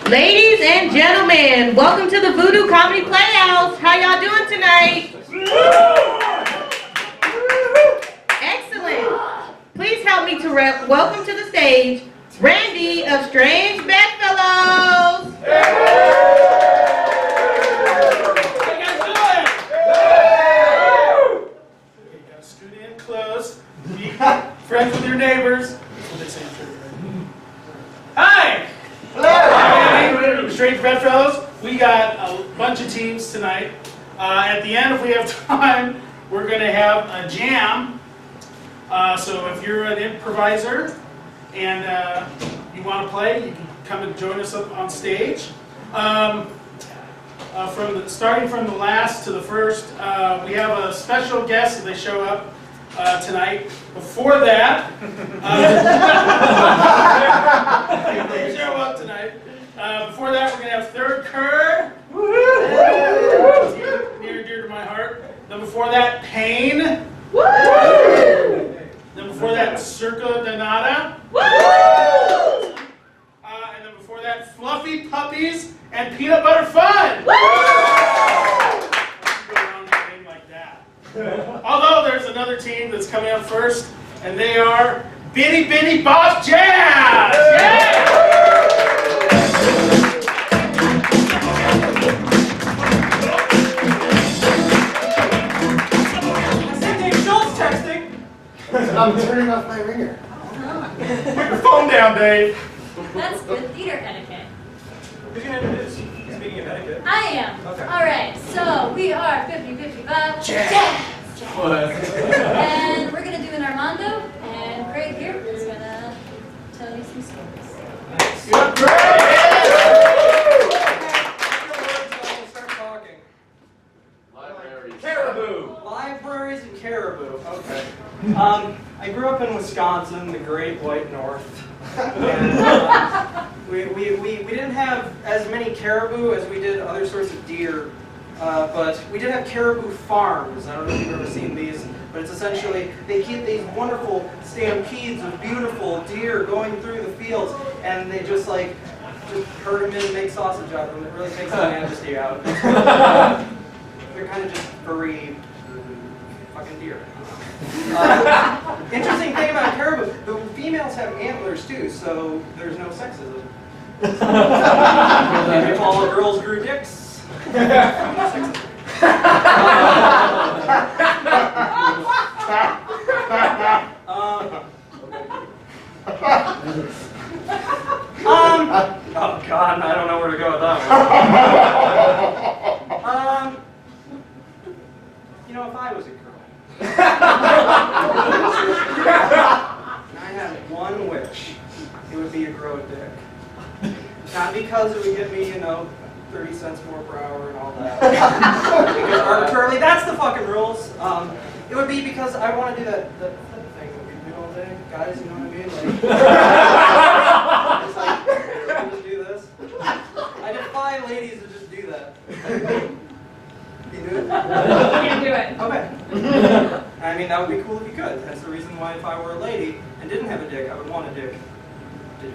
Ladies and gentlemen, welcome to the Voodoo Comedy Playhouse. How y'all doing tonight? Excellent. Please help me to welcome to the stage Randy of Strange Bedfellows. How you guys doing? You gotta scoot in close. Be friends with your neighbors. That's what they say in church, right? Hi! Hello! Strange Bedfellows. We got a bunch of teams tonight. At the end, if we have time, we're going to have a jam. So if you're an improviser and you want to play, you can come and join us up on stage. Starting from the last to the first, we have a special guest if they show up tonight. Before that, they show up tonight. Before that, we're going to have Third Curd. Near and dear to my heart. Then before that, Pain. Then before that, Circa Donata. And then before that, Fluffy Puppies and Peanut Butter Fun. Go around a name like that. Although there's another team that's coming up first, and they are Bitty Bitty Bop Jazz. Yeah! I'm turning off my ringer. Put your phone down, Dave. That's good theater etiquette. Who's going to introduce? Speaking of etiquette. I am. Okay. All right, so we are 50-50 Bob Jazz. And we're going to do an Armando, and Craig here is going to tell you some stories. Nice. Good, great. We'll start talking. Libraries. Caribou. Libraries and caribou. Okay. I grew up in Wisconsin, the Great White North. And, we didn't have as many caribou as we did other sorts of deer, but we did have caribou farms. I don't know if you've ever seen these, but it's essentially, they keep these wonderful stampedes of beautiful deer going through the fields, and they just herd them in and make sausage out of them. It really takes the majesty out. They're kind of just furry fucking deer. Interesting thing about caribou, the females have antlers too, so there's no sexism. If all the girls grew dicks, no sexism. Oh God, I don't know where to go with that one. You know, if I was a girl, and I had one wish, it would be to grow a dick. Not because it would get me, 30 cents more per hour and all that. Because arbitrarily, that's the fucking rules. It would be because I want to do that flip thing that we do all day. Guys, you know what I mean? It's like, just do this. I defy ladies to just do that. Can you do it? I can do it. Okay. I mean, that would be cool if you could. That's the reason why if I were a lady and didn't have a dick, I would want a dick to do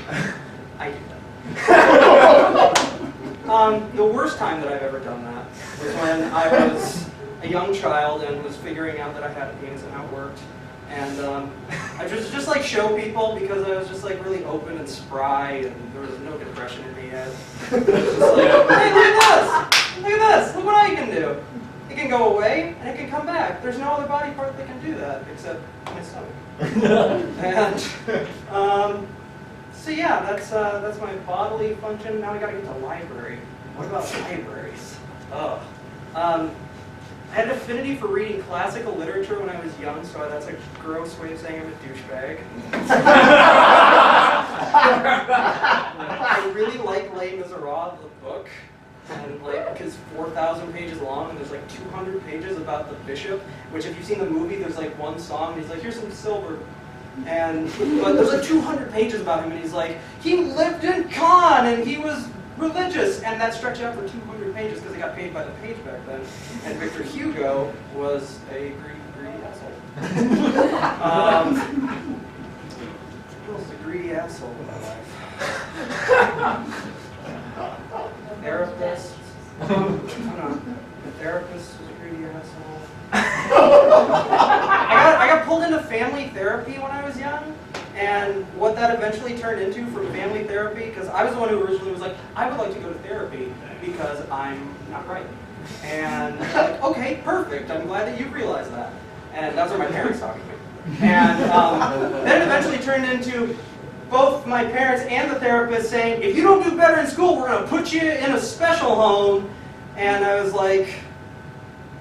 that. I do that. The worst time that I've ever done that was when I was a young child and was figuring out that I had a penis and how it worked. And I just show people because I was just really open and spry and there was no depression in me yet. Just hey, look at this! Look at this! Look what I can do! It can go away and it can come back. There's no other body part that can do that except my stomach. And so yeah, that's my bodily function. Now I gotta get to library. What about libraries? Oh. I had an affinity for reading classical literature when I was young, so that's a gross way of saying I'm a douchebag. I really like Les Miserables, the book, and because 4,000 pages long, and there's 200 pages about the bishop. Which, if you've seen the movie, there's one song, and he's like, "Here's some silver," but there's 200 pages about him, and he's like, "He lived in Cannes, and he was religious," and that stretched out for 200 pages because they got paid by the page back then. And Victor Hugo was a greedy asshole. Who was a greedy asshole in my life? I got pulled into family therapy when I was young, and what that eventually turned into from family therapy, because I was the one who originally was like, I would like to go to therapy because I'm not right. And like, okay, perfect. I'm glad that you realized that. And that's what my parents talking to me. And then it eventually turned into both my parents and the therapist saying, if you don't do better in school, we're going to put you in a special home. And I was like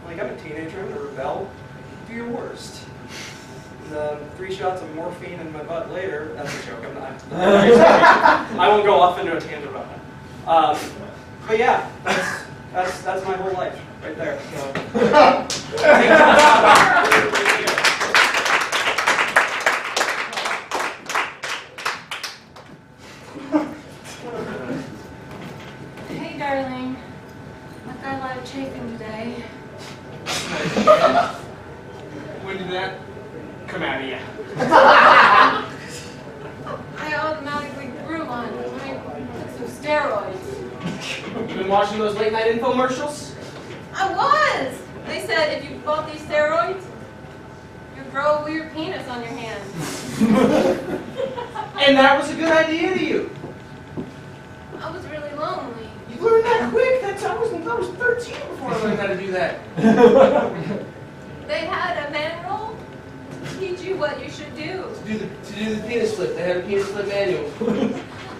I'm a teenager, I'm going to rebel. Do your worst. And, 3 shots of morphine in my butt later. That's a joke. I'm not. I won't go off into a tangent about that. But yeah, that's my whole life right there. So. Hey, darling. I've got a lot of chafing today. When did that come out of you? I automatically grew one when I took some steroids. You been watching those late night infomercials? I was! They said if you bought these steroids, you'd grow a weird penis on your hand. And that was a good idea to you. I was really lonely. You learned that quick. I was 13 before I learned how to do that. They had a manual to teach you what you should do. To do the penis flip. They had a penis flip manual.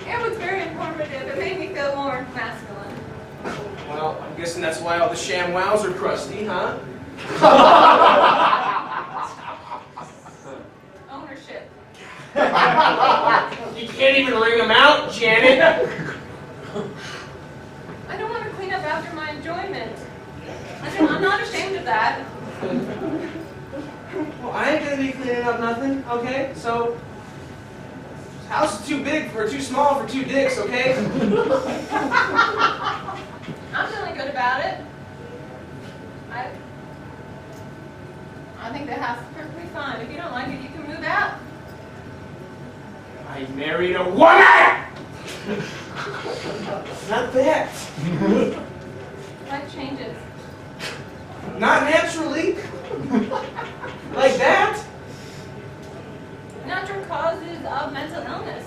It was very informative. It made me feel more masculine. Well, I'm guessing that's why all the sham wows are crusty, huh? Ownership. You can't even wring them out, Janet. I don't want to clean up after my enjoyment. I'm not ashamed of that. Well, I ain't gonna be cleaning up nothing, okay? So, this house is too big or too small for 2 dicks, okay? I'm feeling good about it. I think the house is perfectly fine. If you don't like it, you can move out. I married a woman! Not that. Life changes. Not naturally. Like that. Natural causes of mental illness.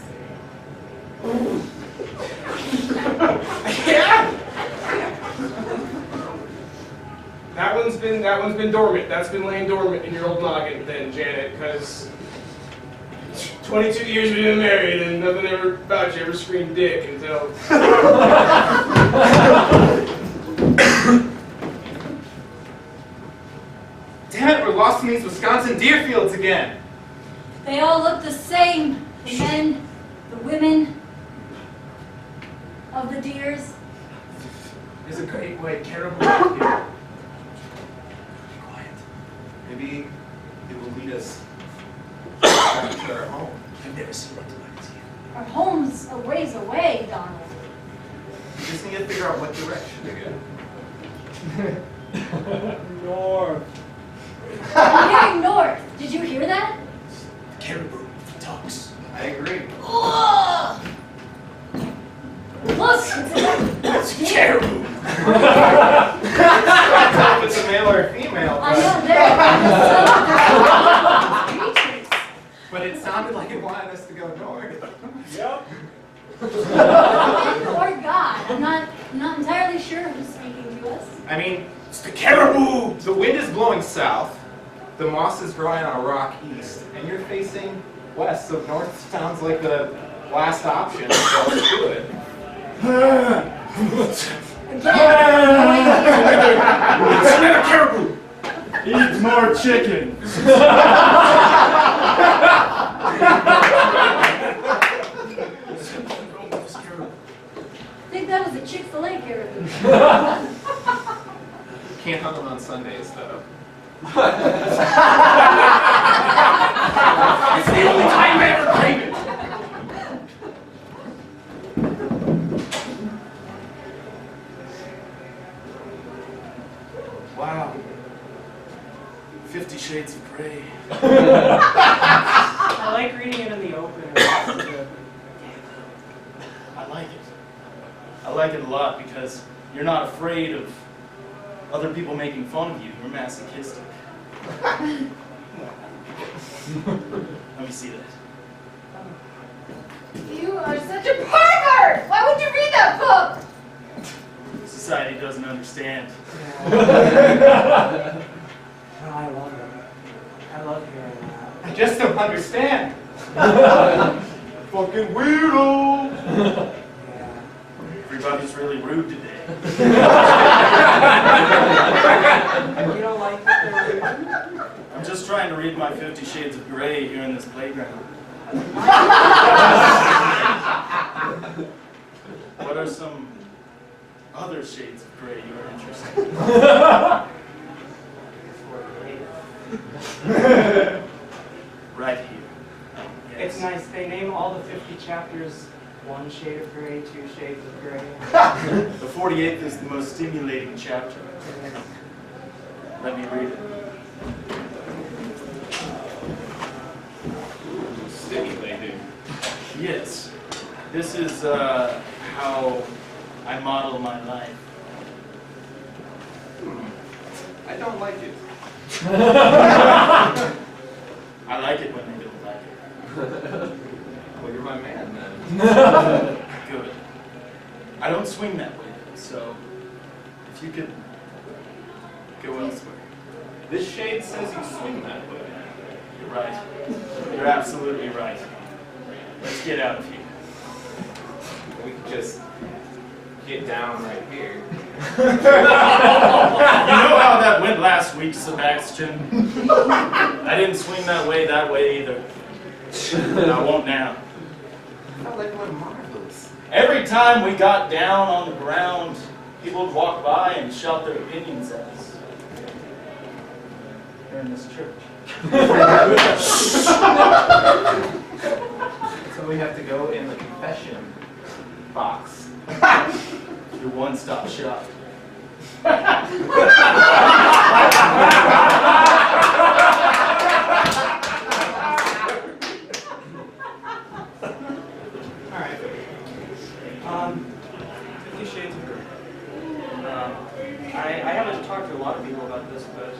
Yeah. That one's been dormant. That's been laying dormant in your old noggin then, Janet, because 22 years we've been married and nothing ever about you ever screamed dick until... Damn it, we're lost in these Wisconsin deer fields again. They all look the same. The men, the women, of the deers. There's a great white caribou out here. Be quiet. Maybe it will lead us back to our home. I've never seen anything like this yet. Our home's a ways away, Donald. We just need to figure out what direction to go. North. I'm hearing north. Did you hear that? Caribou talks. I agree. Ugh! Look, It's caribou. I don't know if it's a male or a female, I know but it sounded like it wanted us to go north. Yep. or God. I'm not entirely sure who's speaking to us. I mean, It's the caribou. the wind is blowing south, the moss is growing on a rock east, and you're facing west, so north sounds like the last option, so let's do it. It's not a caribou. Eat more chicken. I think that was a Chick-fil-A caribou. Can't hunt them on Sundays, though. It's the only time I ever crave it. Wow. 50 Shades of Grey. I like reading it in the open. I like it. I like it a lot because you're not afraid of other people making fun of you. You're masochistic. Let me see that. You are such a pervert! Why would you read that book? Society doesn't understand. I love it. I love hearing that. I just don't understand. Fucking weirdo. Yeah. Everybody's really rude today. You don't like it? I'm just trying to read my 50 Shades of Grey here in this playground. What are some other shades of gray you are interested in? Right here. Yes. It's nice. They name all the 50 chapters 1 shade of gray, 2 shades of gray. The 48th is the most stimulating chapter. Let me read it. Stimulating. Yes. This is how I model my life. I don't like it. I like it when they don't like it. Well, you're my man then. Good. I don't swing that way, so if you could go elsewhere. This shade says you swing that way. You're right. You're absolutely right. Let's get out of here. We could just get down right here. You know how that went last week, Sebastian? I didn't swing that way either. And I won't now. I felt like we're marvelous. Every time we got down on the ground, people would walk by and shout their opinions at us. Here in this church. So we have to go in the confession box. Your one-stop shop. Alright. 50 Shades of Grey. I haven't talked to a lot of people about this, but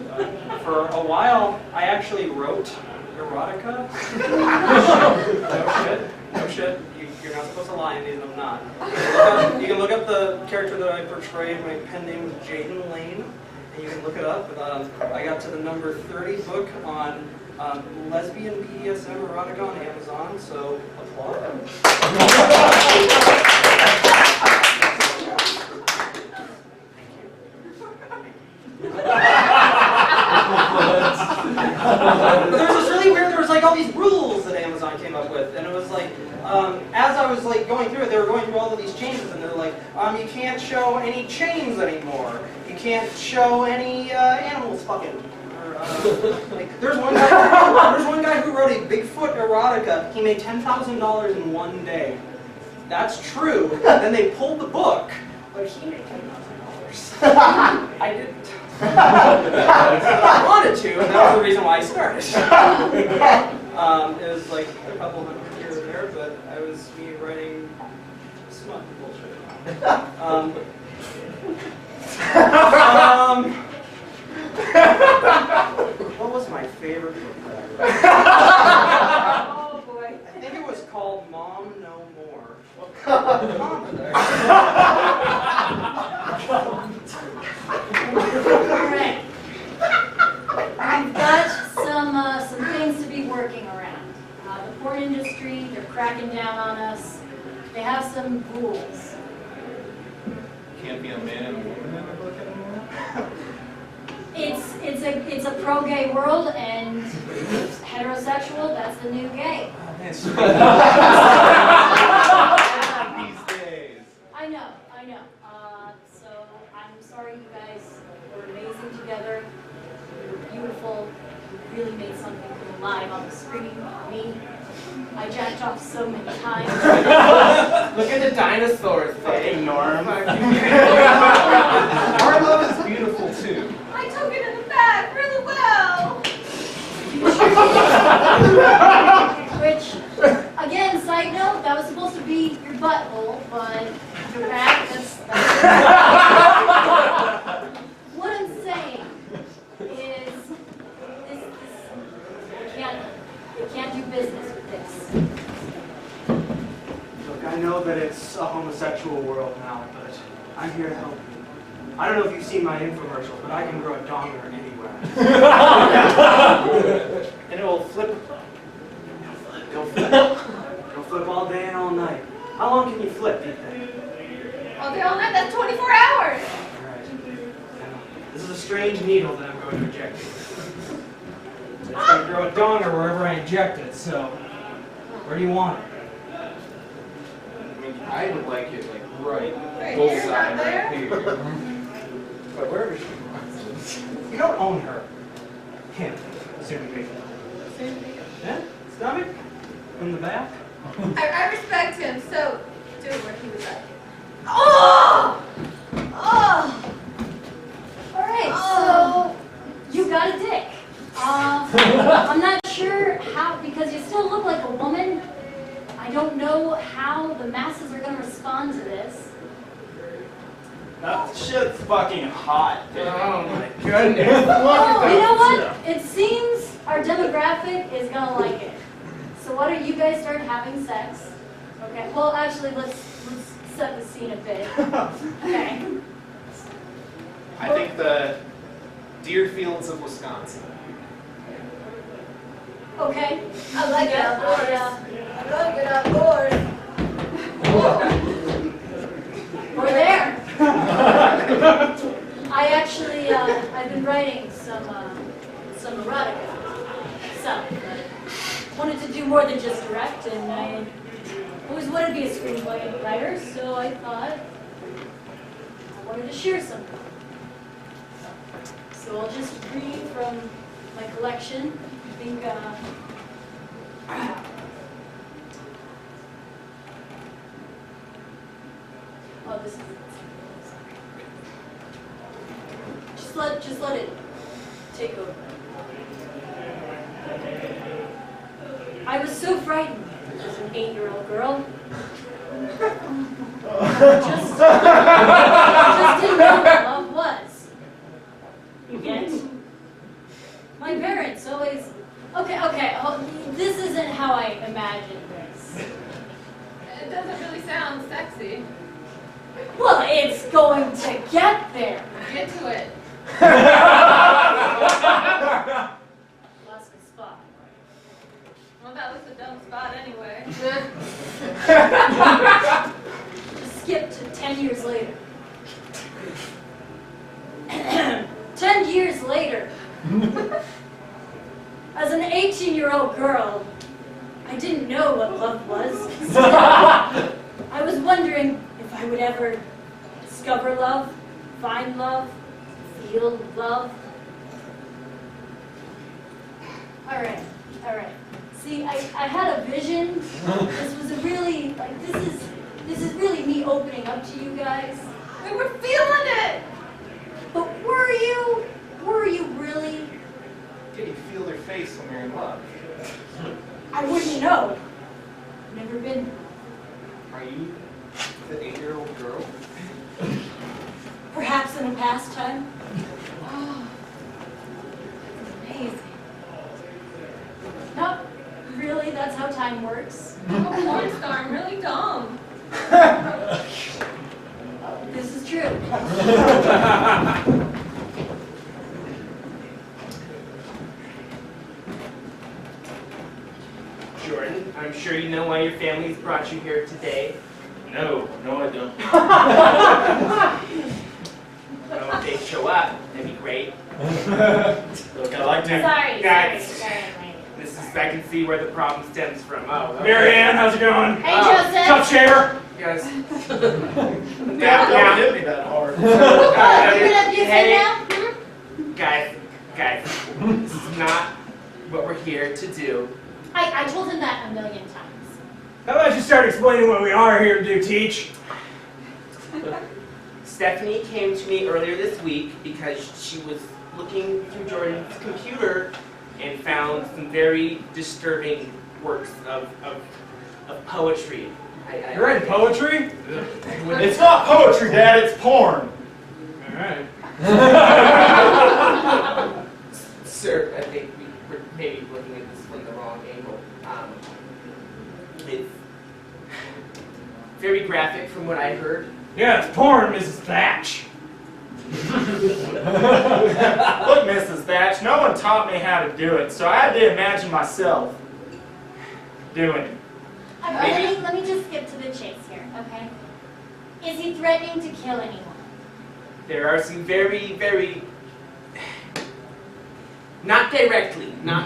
for a while I actually wrote erotica. No shit. You're not supposed to lie in these, I'm not. You can look up the character that I portrayed. My pen name was Jaden Lane, and you can look it up. I got to the number 30 book on lesbian BDSM erotica on Amazon, so applaud. There's this really weird, there was like all these rules that Amazon came up with, and it was like, as I was like going through it, they were going through all of these changes, and they're like, you can't show any chains anymore. You can't show any animals fucking. Or, like, there's one guy who wrote a Bigfoot erotica. He made $10,000 in one day. That's true. Then they pulled the book, but he made $10,000. I didn't. I wanted to, and that was the reason why I started. It was like a couple hundred here or there, but I was me writing smut bullshit. What was my favorite book? Oh boy. I think it was called Mom No More. Alright. We've got some things to be working around. The porn industry, they're cracking down on us. They have some rules. Can't be a man and a woman in a book anymore? It's a pro-gay world, and heterosexual, that's the new gay. These days. I know. So I'm sorry you guys were amazing together. You were beautiful. You really made something come alive on the screen. Me, I jacked off so many times. Look at the dinosaurs, Fucking Norm. Our love is beautiful too. I took it in the bag really well. Which, again, side note, that was supposed to be your butthole, but your back, that's what I'm saying is business with this. Look, I know that it's a homosexual world now, but I'm here to help you. I don't know if you've seen my infomercials, but I can grow a donger anywhere. And it will flip. It'll flip all day and all night. How long can you flip, do you think? All day, all night, that's 24 hours. All right. This is a strange needle that I'm going to inject you. It's going to grow a donger wherever I inject it, so where do you want it? I mean, I would like it like right Right here, not there? right here. But wherever she wants it. You don't own her. Him, assuming me. Yeah? Stomach? In the back? I respect him, so do where he was at. Oh! Oh! Alright, so you got a dick. I'm not sure how, because you still look like a woman. I don't know how the masses are going to respond to this. That shit's fucking hot. Oh my goodness. Oh, you know what? It seems our demographic is going to like it. So why don't you guys start having sex? Okay, well actually let's set the scene a bit. Okay. I think the deer fields of Wisconsin. Okay. I like it outdoors. I love it outdoors. We're there. I actually, I've been writing some erotica. So, wanted to do more than just direct, and I always wanted to be a screenplay writer, so I thought I wanted to share some. So I'll just read from my collection. I think, oh, this is it. Just let it take over. I was so frightened as an 8-year-old girl. Just didn't know what love was. Yet, my parents always. Okay. Oh, this isn't how I imagined this. It doesn't really sound sexy. Well, it's going to get there. Get to it. Lost my spot. Well, that was a dumb spot anyway. Just skip to 10 years later. 10 years later. As an 18-year-old girl, I didn't know what love was. I was wondering if I would ever discover love, find love, feel love. All right. See, I had a vision. This was a really, like, this is really me opening up to you guys. We were feeling it! But were you really? Can you feel their face when you're in love? I wouldn't know. Never been. Are you the 8-year-old girl? Perhaps in a pastime. Oh, amazing. Not really, that's how time works. I'm a porn star. I'm really dumb. This is true. Jordan, I'm sure you know why your family's brought you here today. No, I don't. Well, if they show up, that'd be great. Look, I like to. Sorry. This is, I can see where the problem stems from. Oh, okay. Marianne, how's it going? Hey, Joseph. Tough shaver. Yes. Don't hit me that hard. Oh, you're gonna abuse Hey. him now? Guys, this is not what we're here to do. I told him that a million times. How about you start explaining what we are here to do, Teach? Stephanie came to me earlier this week because she was looking through Jordan's computer and found some very disturbing works of poetry. You're writing poetry? It's not poetry, Dad, it's porn. Alright. Sir, I think we're maybe looking at this from the wrong angle. It's very graphic from what I heard. Yeah, it's porn, Mrs. Thatch. Look, Mrs. Thatch, no one taught me how to do it, so I had to imagine myself doing it. Let me just skip to the chase here, okay? Is he threatening to kill anyone? There are some very, very... Not directly, but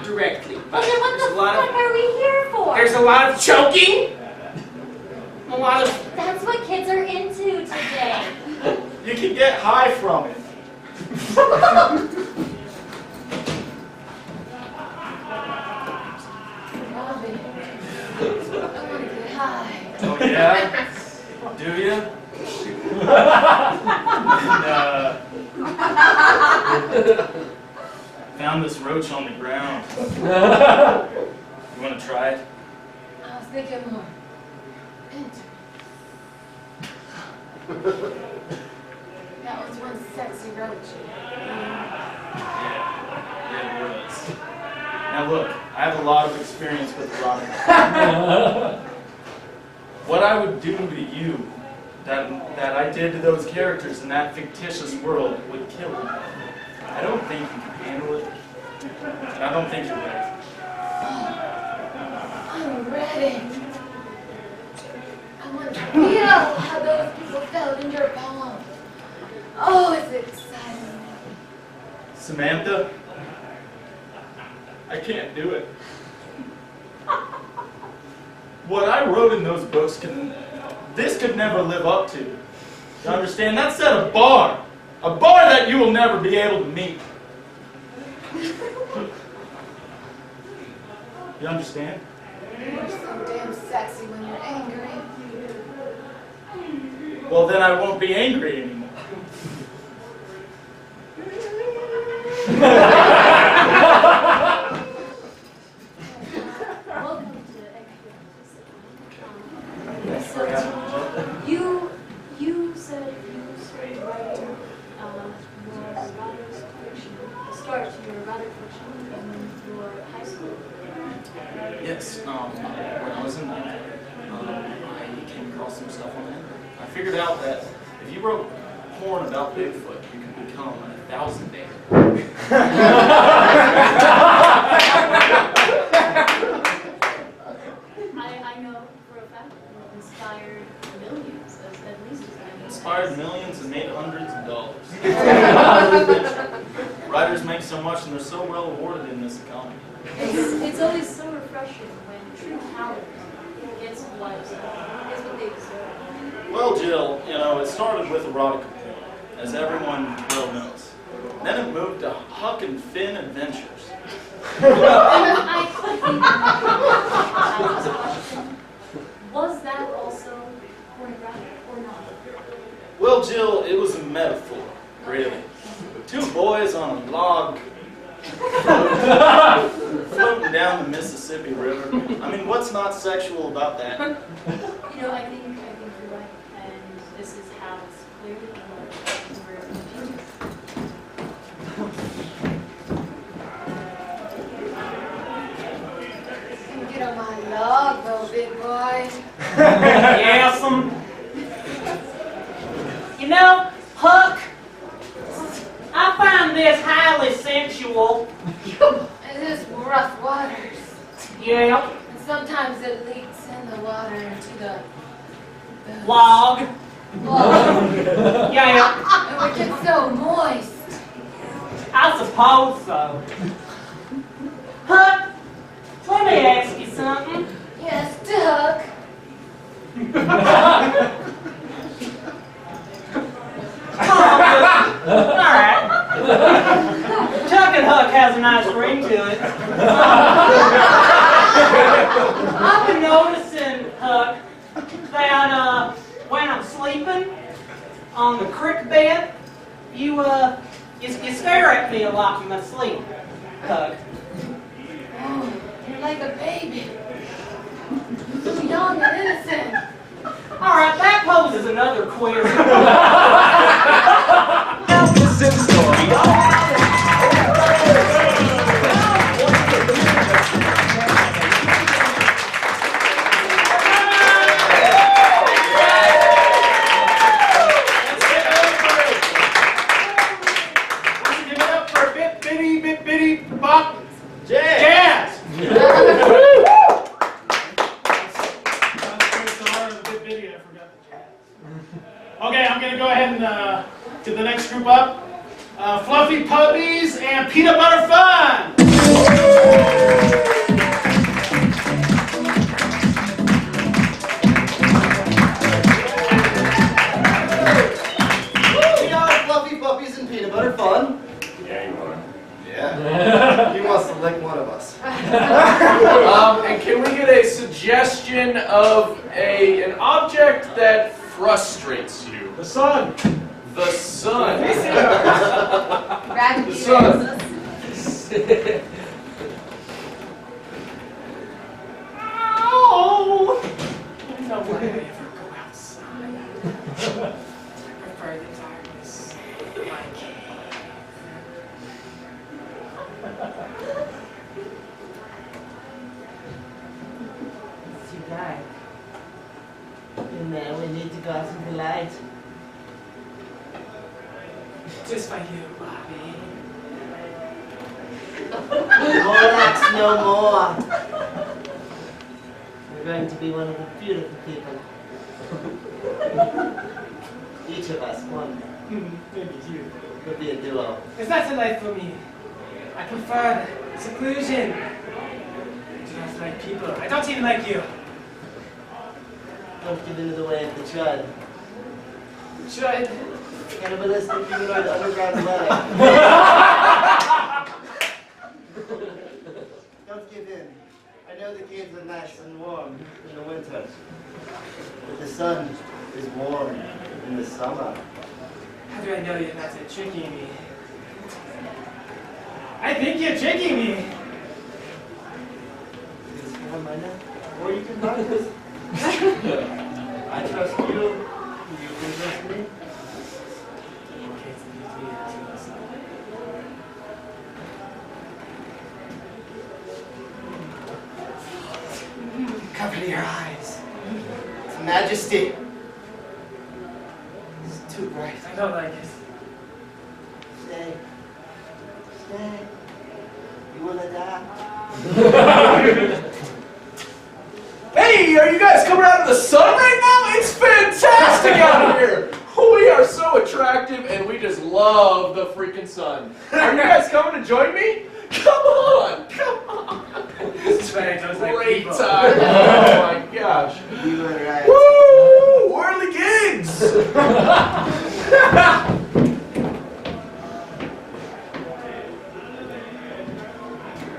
Well, then what there's the a lot fuck of... are we here for? There's a lot of choking! A lot of... That's what kids are into today. You can get high from it. Robbie, I want to get high. Oh, yeah? Do you? Found this roach on the ground. You want to try it? I was thinking more. That was one sexy roach. Yeah, it was. Now look, I have a lot of experience with erotica. What I would do to you that I did to those characters in that fictitious world would kill you. I don't think you can handle it, and I don't think you're ready. I'm ready. I want to feel how those people felt in your palm. Oh, it's exciting. Samantha, I can't do it. What I wrote in those books this could never live up to. You understand? That set a bar that you will never be able to meet. You understand? You're so damn sexy when you're angry. Well, then I won't be angry anymore. Welcome to you said you started writing your erotic fiction, the start to your erotic fiction in your high school. Yes, when I was in ninth grade, I came across some stuff on the internet. I figured out that if you wrote porn about Bigfoot, you could become 1,000 days. I know for a fact that it inspired millions, at least as many. Inspired millions and made hundreds of dollars. Writers make so much and they're so well awarded in this economy. It's always so refreshing when true talent gets what they deserve. Well, Jill, it started with erotica porn, as everyone well knows. Then it moved to Huck and Finn Adventures. Was that also pornographic or not? Well, Jill, it was a metaphor, really. Two boys on a log floating down the Mississippi River. I mean, what's not sexual about that? I think you're right, and this is how it's clearly emerged over the future. Get on my log, though, big boy. Yes'm. Huck, I find this highly sensual. It is rough waters. Yeah. And sometimes it leaks in the water into the Log. log. Yeah. And we get so moist. I suppose so. Huck, let me ask you something. Yes, Duck. Alright. Chuck and Huck has a nice ring to it. I've been noticing, Huck, that when I'm sleeping on the creek bed, you stare at me a lot in my sleep, Huck. Oh, you're like a baby. So young and innocent. Alright, that poses another quiz. Listen story. Okay, I'm gonna go ahead and get the next group up. Fluffy Puppies and Peanut Butter Fun! We are Fluffy Puppies and Peanut Butter Fun. Yeah, you are. Yeah. He wants to lick one of us. And can we get a suggestion of an object that frustrates you? The sun. The sun. Rabbit The eaters. Oh! No why I ever go outside. I prefer the darkness of my cave. It's too dark. And now we need to go out to the light. Just for you, Bobby. Relax no more. You're going to be one of the beautiful people. Each of us, one. Maybe you. Could be a duo. It's not so light for me. I prefer seclusion. I do not like people. I don't even like you. Don't get into the way of the chud. Chud? Cannibalistic humanoid underground wedding. Don't give in. I know the caves are nice and warm in the winter, but the sun is warm in the summer. How do I know you're not tricking me? I think you're tricking me. Is it one minor? Or you can practice. I trust you. You can trust me. Cover your eyes. It's majesty. It's too bright. I don't like it. Stay. Stay. You will adapt. Hey, are you guys coming out of the sun right now? It's fantastic out here. We are so attractive and we just love the freaking sun. Are you guys coming to join me? Come on, come on. This is Great time. Oh my gosh. You were right. Woo! Whirly gigs!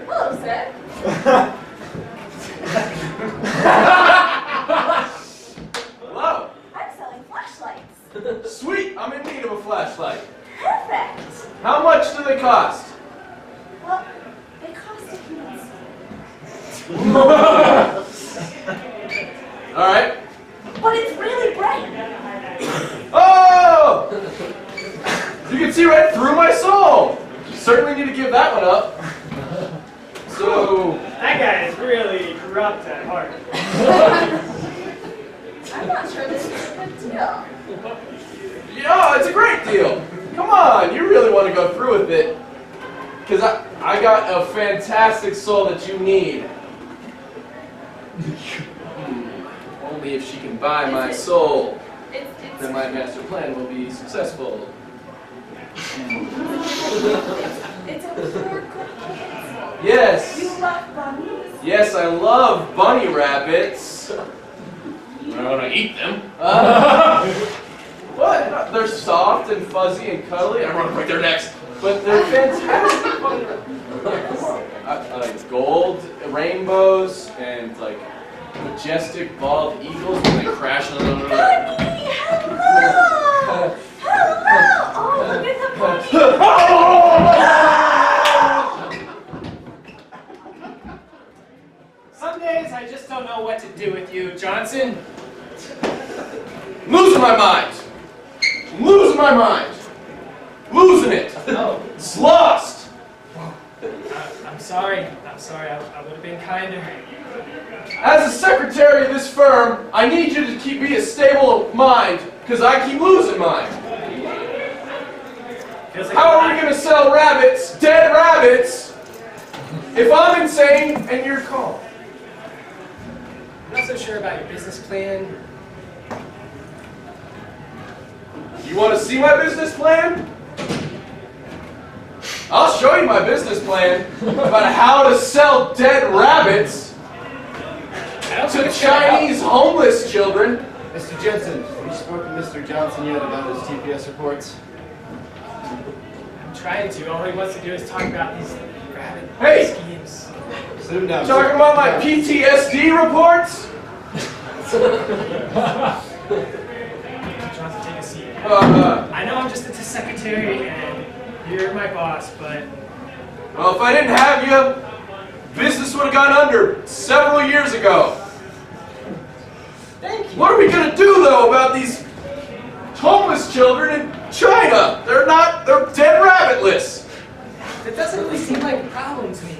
Hello, sir. Hello. I'm selling flashlights. Sweet, I'm in need of a flashlight. Perfect. How much do they cost? Well, they cost a piece. Alright. But it's really bright. Oh! You can see right through my soul. Certainly need to give that one up. So... That guy is really corrupt at heart. I'm not sure this is a good deal. Yeah, it's a great deal. Come on, you really want to go through with it. Because I got a fantastic soul that you need. Only if she can buy my soul, then my master plan will be successful. It's a pure good pencil. Yes. You love bunnies? Yes, I love bunny rabbits. I don't want to eat them. What? They're soft and fuzzy and cuddly. I want to break their necks. But they're fantastic bunny rabbits. Gold rainbows and like majestic bald eagles when they crash on the Bunny, hello! Hello! Oh, look at the Some days I just don't know what to do with you, Johnson. I'm losing my mind. I'm losing my mind. Losing it. Oh. It's lost. I'm sorry. I would have been kinder. As the secretary of this firm, I need you to keep me a stable mind, because I keep losing mine. Feels like How are we going to sell rabbits, dead rabbits, if I'm insane and you're calm? I'm not so sure about your business plan. You want to see my business plan? I'll show you my business plan about how to sell dead rabbits to Chinese homeless children. Mr. Jensen, have you spoken to Mr. Johnson yet about his TPS reports? I'm trying to. All he wants to do is talk about these rabbit schemes. Sit him down. Talking about my PTSD reports? Johnson, take a seat. I know I'm just the secretary and you're my boss, but... Well, if I didn't have you, business would have gone under several years ago. Thank you. What are we going to do, though, about these homeless children in China? They're dead rabbitless. That doesn't really seem like a problem to me.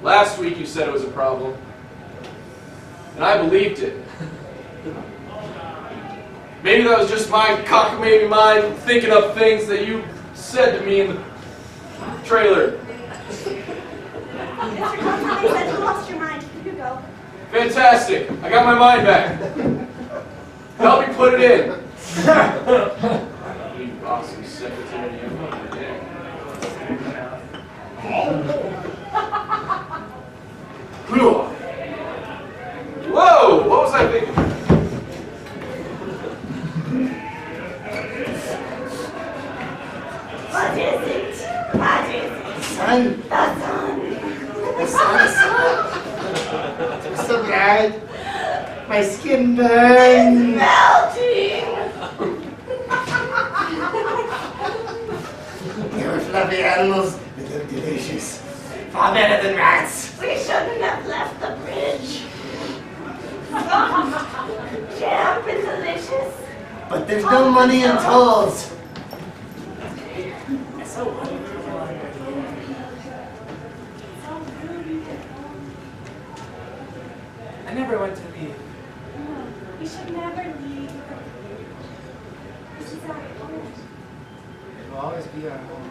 Last week you said it was a problem, and I believed it. Maybe that was just my cockamamie mind thinking up things that you said to me in the trailer. Mr. Johnson, they said you lost your mind. Here you go. Fantastic. I got my mind back. Help me put it in. You awesome secretary. Whoa! What was I thinking? What is it? What is it? Sun. The sun. The sun. It's so bright. My skin burns. Melting. They were fluffy animals, but they're delicious. Far better than rats. We shouldn't have left the bridge. Damp and delicious. But there's no money in tolls. It's so wonderful. I never want to leave. No, we should never leave. This is our home. It will always be our home.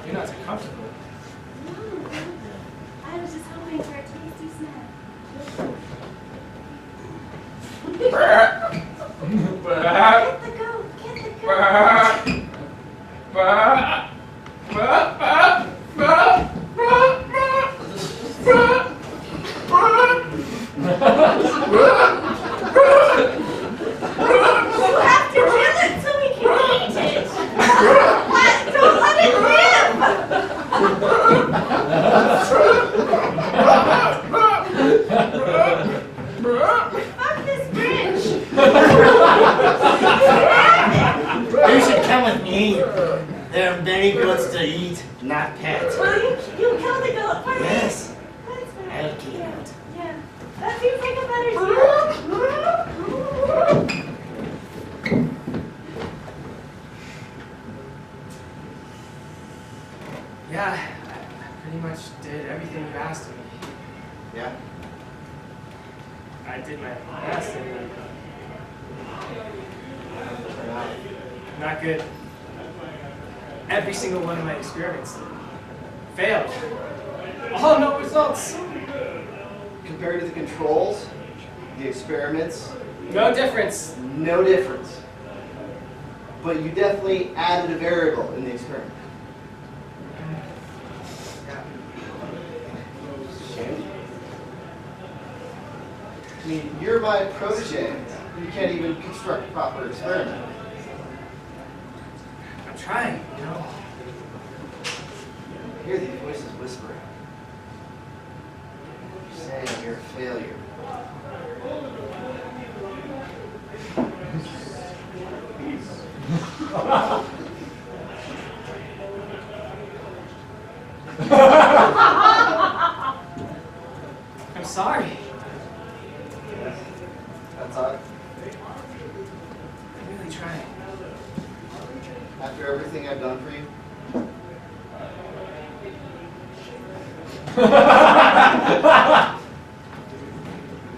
You're not so comfortable. No, I was just hoping for a tasty snack. Get the goat. Get the goat. You have to kill it so we can eat it. What? Don't let it live. Fuck this bridge. You should come with me. There are many goats to eat, not pets. Will you kill the goat for me? Yes. That's fine. I'll kill it. Yeah. That seems like a better deal. Yeah, I pretty much did everything you asked of me. Yeah? I did my best and not good. Every single one of my experiments failed. Oh, no results. Compared to the controls, the experiments, No difference. no difference. But you definitely added a variable in the experiment. Shame. I mean, you're my protege. You can't even construct a proper experiment. I'm trying, you know. I hear these voices whispering. Saying you're a failure. I'm sorry. That's all. I'm really trying. After everything I've done for you,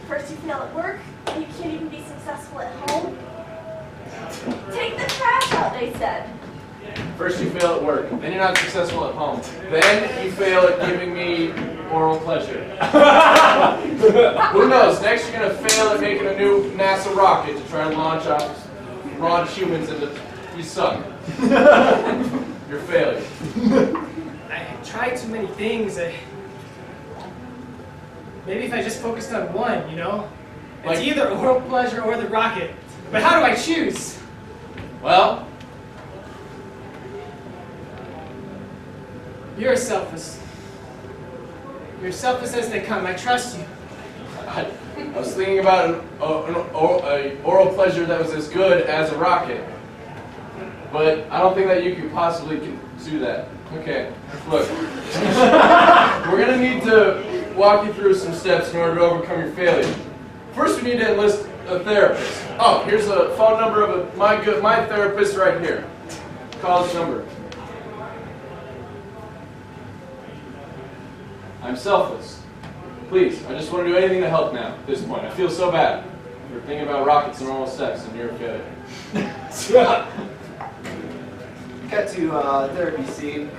First you fail at work, and you can't even be successful at home. Take the trash out, they said. First you fail at work, then you're not successful at home. Then you fail at giving me oral pleasure. Who knows? Next you're going to fail at making a new NASA rocket to try and launch humans into... You suck. You're a failure. I tried too many things. Maybe if I just focused on one, you know? It's either oral pleasure or the rocket. But how do I choose? Well, you're selfless. You're selfless as they come. I trust you. I was thinking about an oral pleasure that was as good as a rocket. But I don't think that you could possibly do that. Okay, look. We're going to need to walk you through some steps in order to overcome your failure. First, we need to enlist a therapist. Oh, here's a phone number of my therapist right here. Call this number. I'm selfless. Please, I just want to do anything to help now at this point. I feel so bad. You're thinking about rockets and oral sex, and you're a failure. Cut to therapy scene.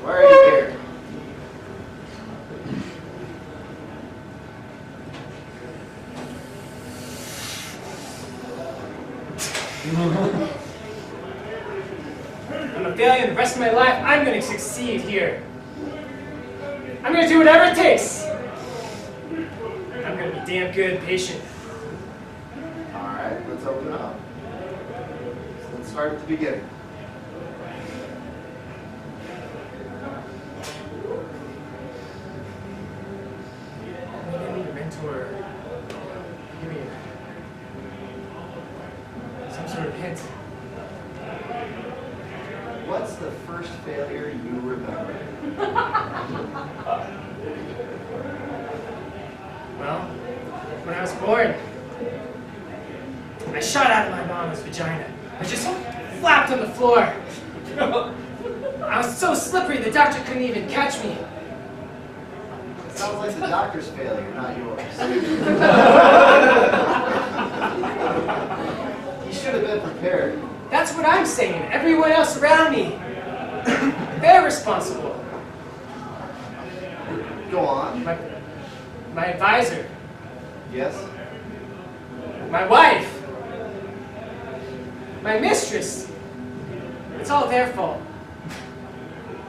Why are you here? I'm a failure in the rest of my life. I'm going to succeed here. I'm going to do whatever it takes. I'm going to be damn good patient. Alright, let's open up. Let's start at the beginning. I need a mentor. Give me some sort of hint. What's the first failure you remember? Well, when I was born, I shot out of my mom's vagina. I just flapped on the floor. I was so slippery the doctor couldn't even catch me. Sounds like the doctor's failure, not yours. He should have been prepared. That's what I'm saying. Everyone else around me, they're responsible. Go on. My advisor. Yes? My wife. My mistress. It's all their fault.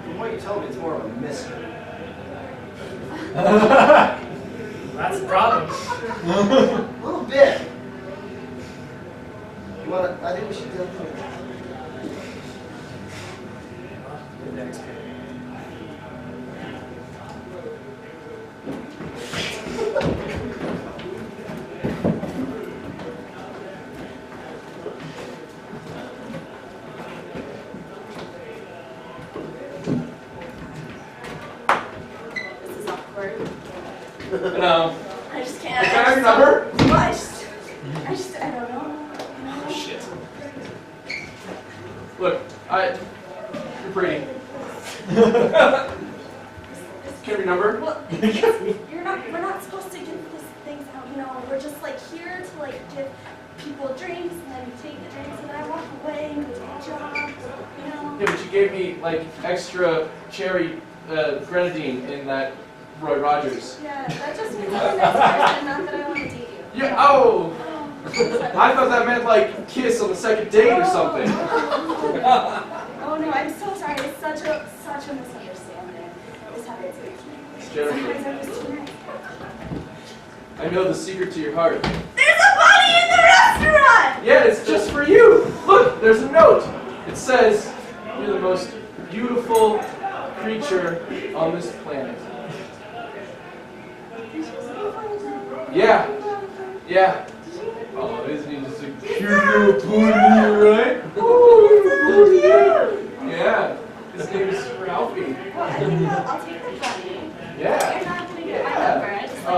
From what you told me, it's more of a mystery. That's the problem. A little bit. You want to? I think we should do it. Next. This is awkward. No. I just can't. Can I have your number? Well, I don't know. Oh, shit. Look, you're pretty. Can I have your number? Well, we're not supposed to give these things out, you know. We're just like here to like give people drinks, and then you take the drinks, and then I walk away and go to my job, you know. Yeah, but you gave me, like, extra cherry grenadine in that Roy Rogers. Yeah, that just means I'm a nice person, not that I want to date you. Yeah, oh! I thought that meant, like, kiss on the second date or something. Oh no, I'm so sorry. It's such a misunderstanding. This happens occasionally. Jennifer. Sometimes I'm just too nice. I know the secret to your heart. There's a body in the restaurant! Yeah, it's just for you! Look, there's a note. It says, you're the most beautiful creature on this planet. Yeah. Yeah. Oh, isn't he just a cute little pony, right? Oh, so cute! Yeah. His name is Ralphie. Well, I think I'll take the bunny. Yeah. You're not gonna get my number. I just like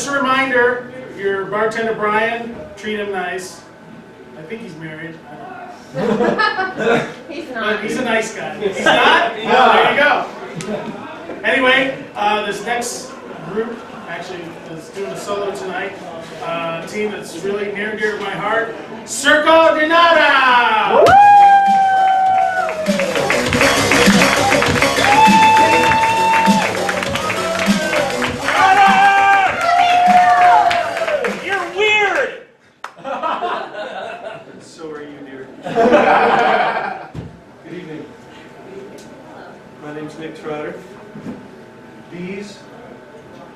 just a reminder, your bartender Brian, treat him nice. I think he's married. I don't know. He's But not. he's a nice guy. He's not? No, there you go. Anyway, this next group actually is doing a solo tonight. A team that's really near and dear to my heart. Circo de Nada! You're weird! So are you, dear. Good evening. My name's Nick Trotter. These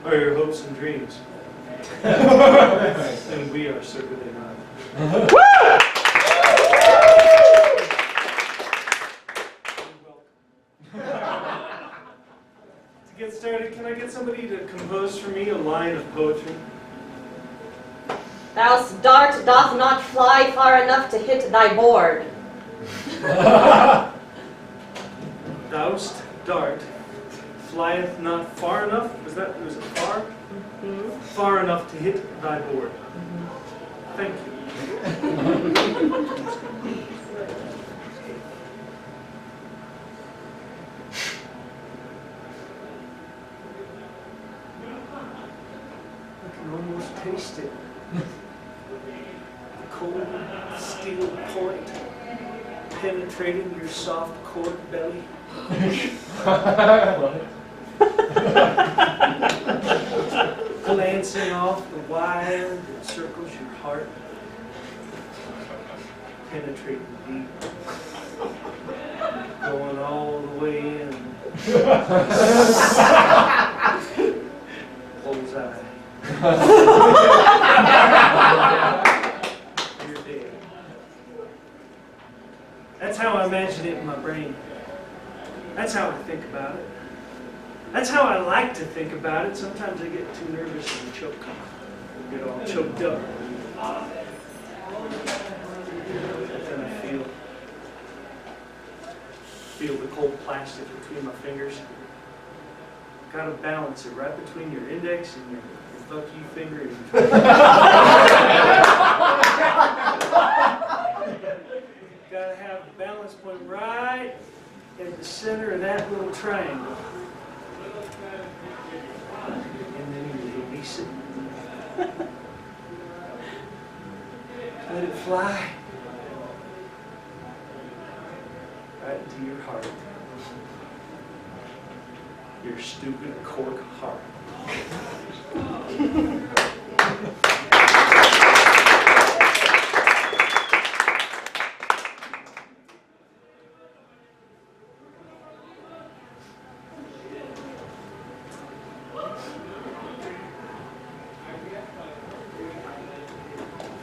are your hopes and dreams. And we are Circo de Nada. To get started, can I get somebody to compose for me a line of poetry? Thou dart doth not fly far enough to hit thy board. Thou'st dart flieth not far enough. Was it far? Mm-hmm. Far enough to hit thy board. Thank you. I can almost taste it. The cold steel point penetrating your soft cork belly. Glancing off the wire that circles your heart. Penetrating deep. Going all the way in. Bullseye. You're dead. That's how I imagine it in my brain. That's how I think about it. That's how I like to think about it. Sometimes I get too nervous and choke. Get all choked up. Then I feel the cold plastic between my fingers. Gotta balance it right between your index and your fuck you finger. Gotta have the balance point right at the center of that little triangle. And then you release it. Let it fly right into your heart. Your stupid cork heart.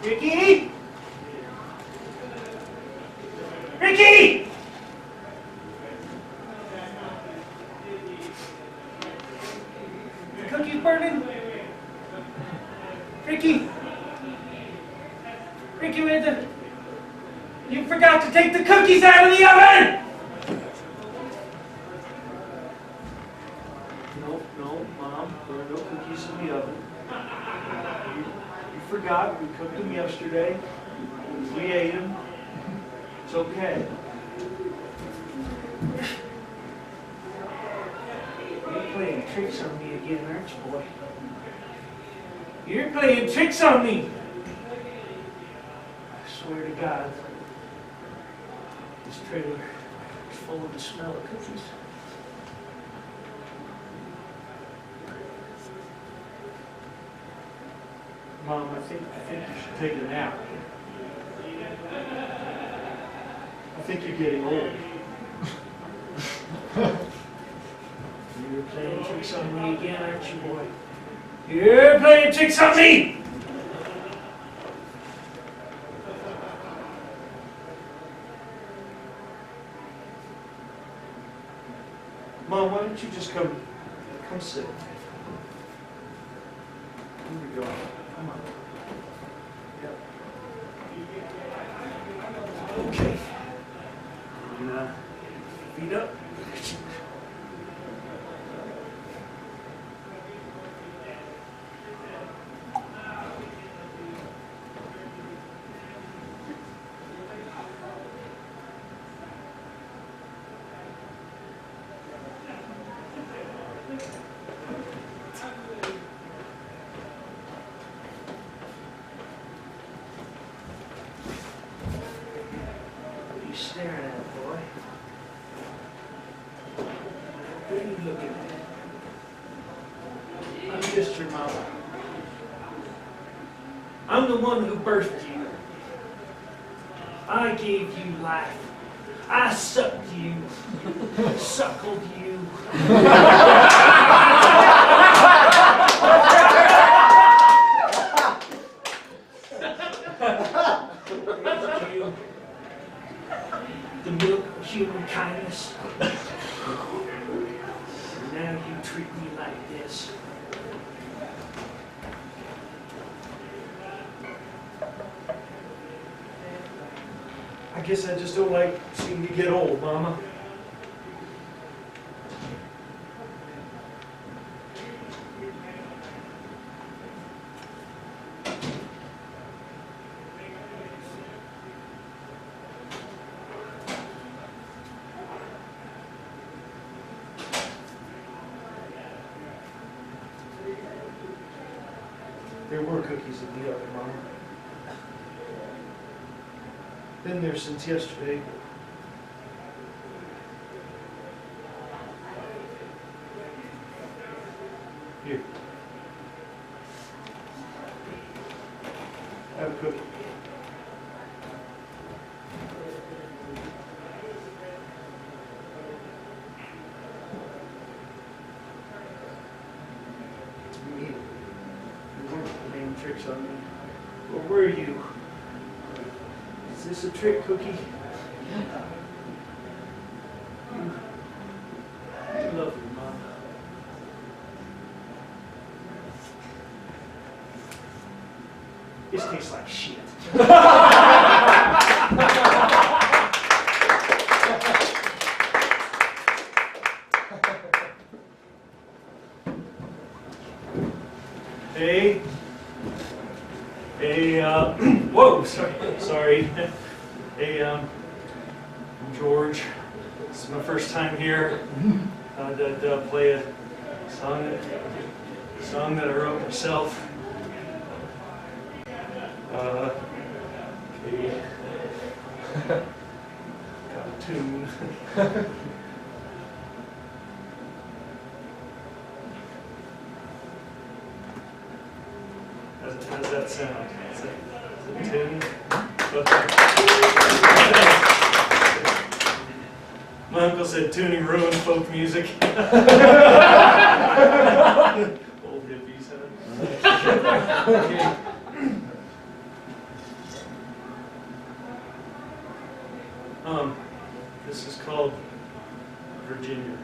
Ricky! Ricky! The cookie's burning. Ricky! Ricky, you forgot to take the cookies out of the oven! No, Mom, there are no cookies in the oven. You forgot, we cooked them yesterday. We ate them. It's okay. You're playing tricks on me again, aren't you, boy? You're playing tricks on me! I swear to God, this trailer is full of the smell of cookies. Mom, I think you should take a nap. I think you're getting old. You're playing tricks on me again, aren't you, boy? You're playing tricks on me! Mom, why don't you just come sit? Here we go. Come on. Yep. Okay. And, feet up. What are you looking at? I'm just your mama. I'm the one who birthed you. I gave you life. I sucked you. Suckled you. Raised you. The milk of human kindness. And now you treat me like this. I guess I just don't like seeing you get old, Mama. There were cookies in the oven, Mama. Been there since yesterday. Here. Have a cookie. It's me. You weren't playing tricks on me. Or were you? Is this a trick cookie? You love your mom. This tastes like shit. Hey. Hey, whoa, sorry. Hey, I'm George. This is my first time here. I'd play a song that I wrote myself. Okay. Got a tune. How's that sound? Is it a tune? My uncle said tuning ruined folk music. Old hippies, huh? Okay. This is called Virginia.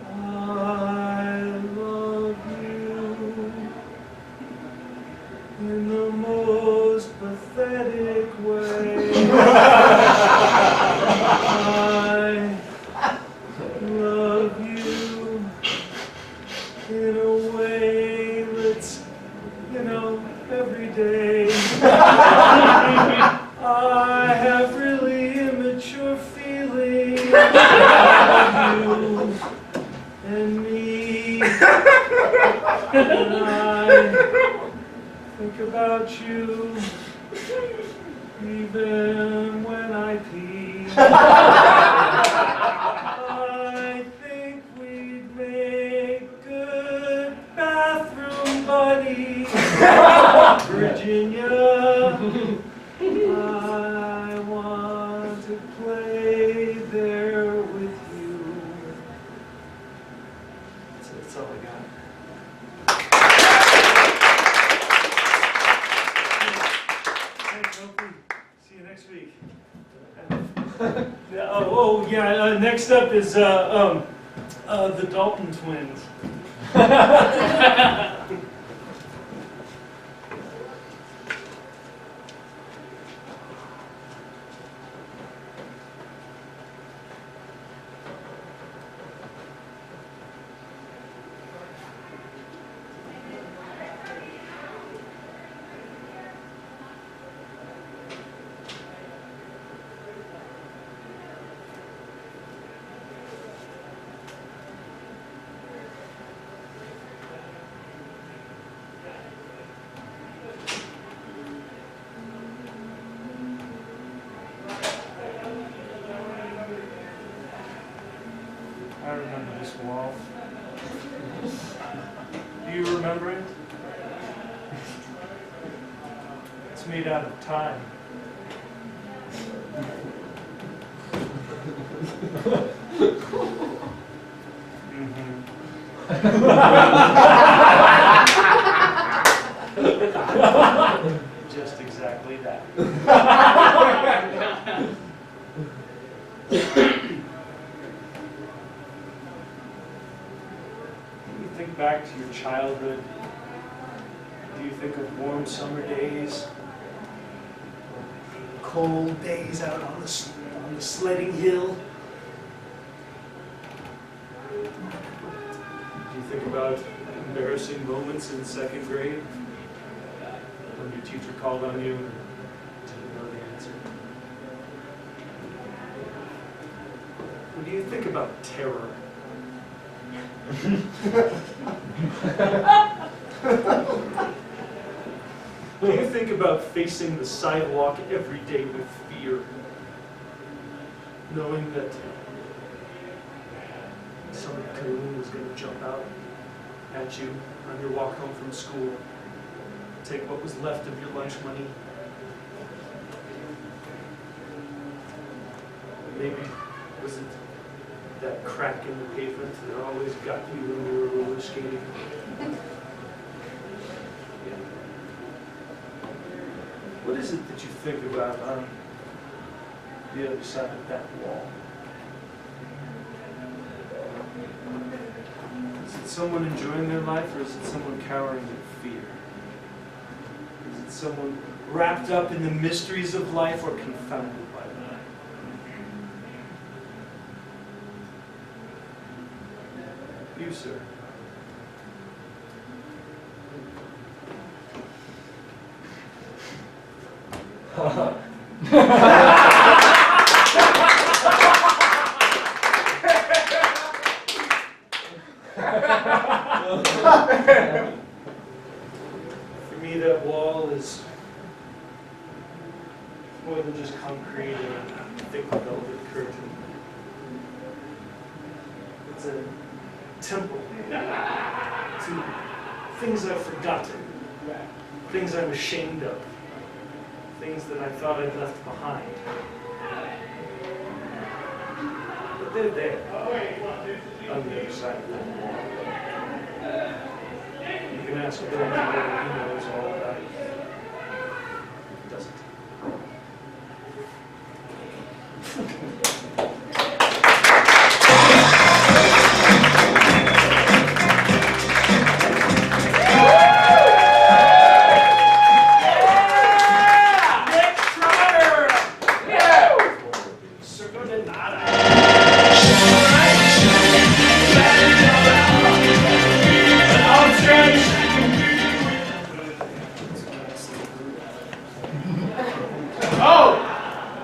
I love you in the most pathetic way. I love you in a way that's, every day. I have really immature feelings about you and me. And I think about you even when I pee. I think we'd make good bathroom buddies. Virginia, I want to play there with you. That's all I got. Thanks, Opie. See you next week. Next up is the Dalton twins. made out of time. Just exactly that. When you think back to your childhood, do you think of warm summer days? Cold days out on the sledding hill? Do you think about embarrassing moments in second grade? When your teacher called on you and didn't know the answer? Or do you think about terror? Do you think about facing the sidewalk every day with fear? Knowing that some coon was going to jump out at you on your walk home from school, take what was left of your lunch money. Maybe was it that crack in the pavement that always got you when you were roller skating? What is it that you think about on the other side of that wall? Is it someone enjoying their life, or is it someone cowering in fear? Is it someone wrapped up in the mysteries of life, or confounded by them? You, sir. For me, that wall is more than just concrete and a thick velvet curtain. It's a temple to things I've forgotten, things I'm ashamed of, things that I thought I'd left behind. But they're there, on the other side of that wall. You can ask Bill whether he knows all about it. He doesn't.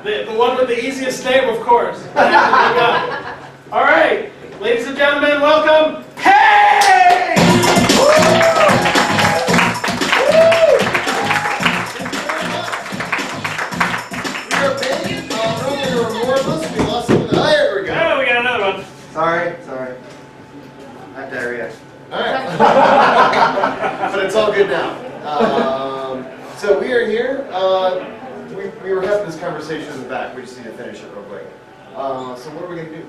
The one with the easiest name, of course. All right, ladies and gentlemen, welcome. Hey! We are paying. Normally there were more of us. We lost some of the. There we go. Oh, we got another one. Sorry. I have diarrhea. All right. But it's all good now. So we are here. We were having this conversation in the back. We just need to finish it real quick. So what are we going to do?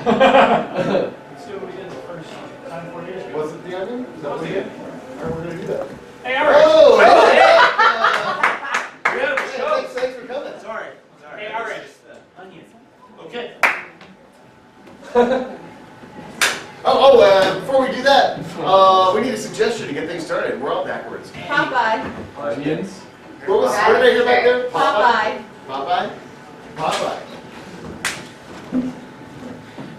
Let's do what we did the first time 4 days ago. Was it the onion? Is that what we did? All right, we're going to do that. Hey, all right. Oh! We have a show. Thanks for coming. Sorry. Hey, all right. Onion. Okay. Before we do that, we need a suggestion to get things started. We're all backwards. Popeye. Onions? What did I hear back there? Popeye. Popeye?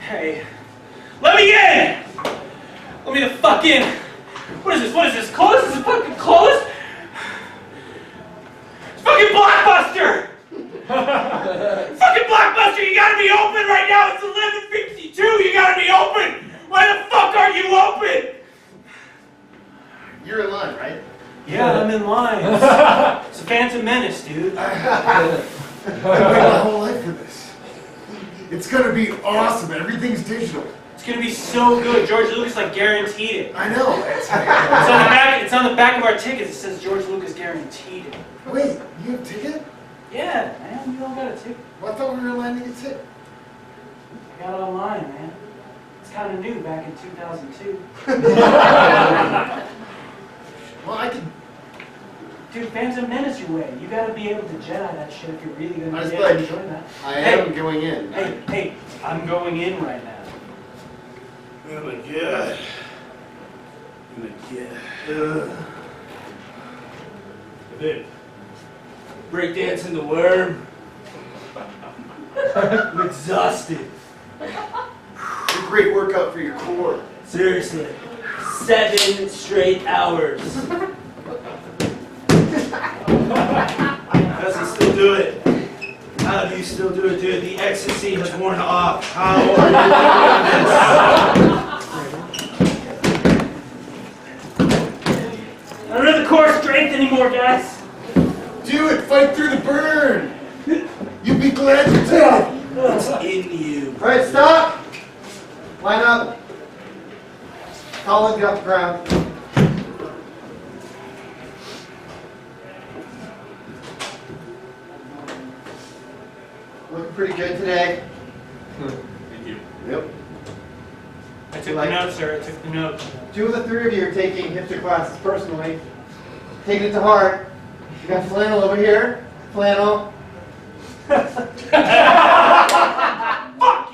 Hey, let me in! Let me the fuck in! What is this? Clothes? Is it fucking clothes? It's fucking Blockbuster! Fucking Blockbuster, you gotta be open right now! It's 11:52, you gotta be open! Why the fuck aren't you open? You're in line, right? Yeah, I'm in line. It's a Phantom Menace, dude. I waited my whole life for this. It's gonna be awesome. Everything's digital. It's It's gonna be so good. George Lucas like guaranteed it. I know. It's on the back. It's on the back of our tickets. It says George Lucas guaranteed it. Wait, you have a ticket? Yeah, man. You all got a ticket. Well, I thought we were in line to get ticket. I got it online, man. It's kind of new back in 2002. Well, I can. Dude, Phantom Menace your way. You gotta be able to Jedi that shit if you're really gonna I be just able to like- enjoy that. I am going in. Hey, I'm going in right now. Oh my god. Oh my god. Babe. Breakdancing the worm. I'm exhausted. A great workout for your core. Seriously. 7 straight hours. How does he still do it? How do you still do it, dude? The ecstasy has worn off. How are you doing this? I don't have the core strength anymore, guys. Do it! Fight through the burn! You'll be glad you did! What's in you? Alright, stop! Line up. Colin, get off the ground. Looking pretty good today. Thank you. Yep. I took the notes, sir. I took the notes. 2 of the 3 of you are taking hipster classes personally. Taking it to heart. You got flannel over here. Flannel. Fuck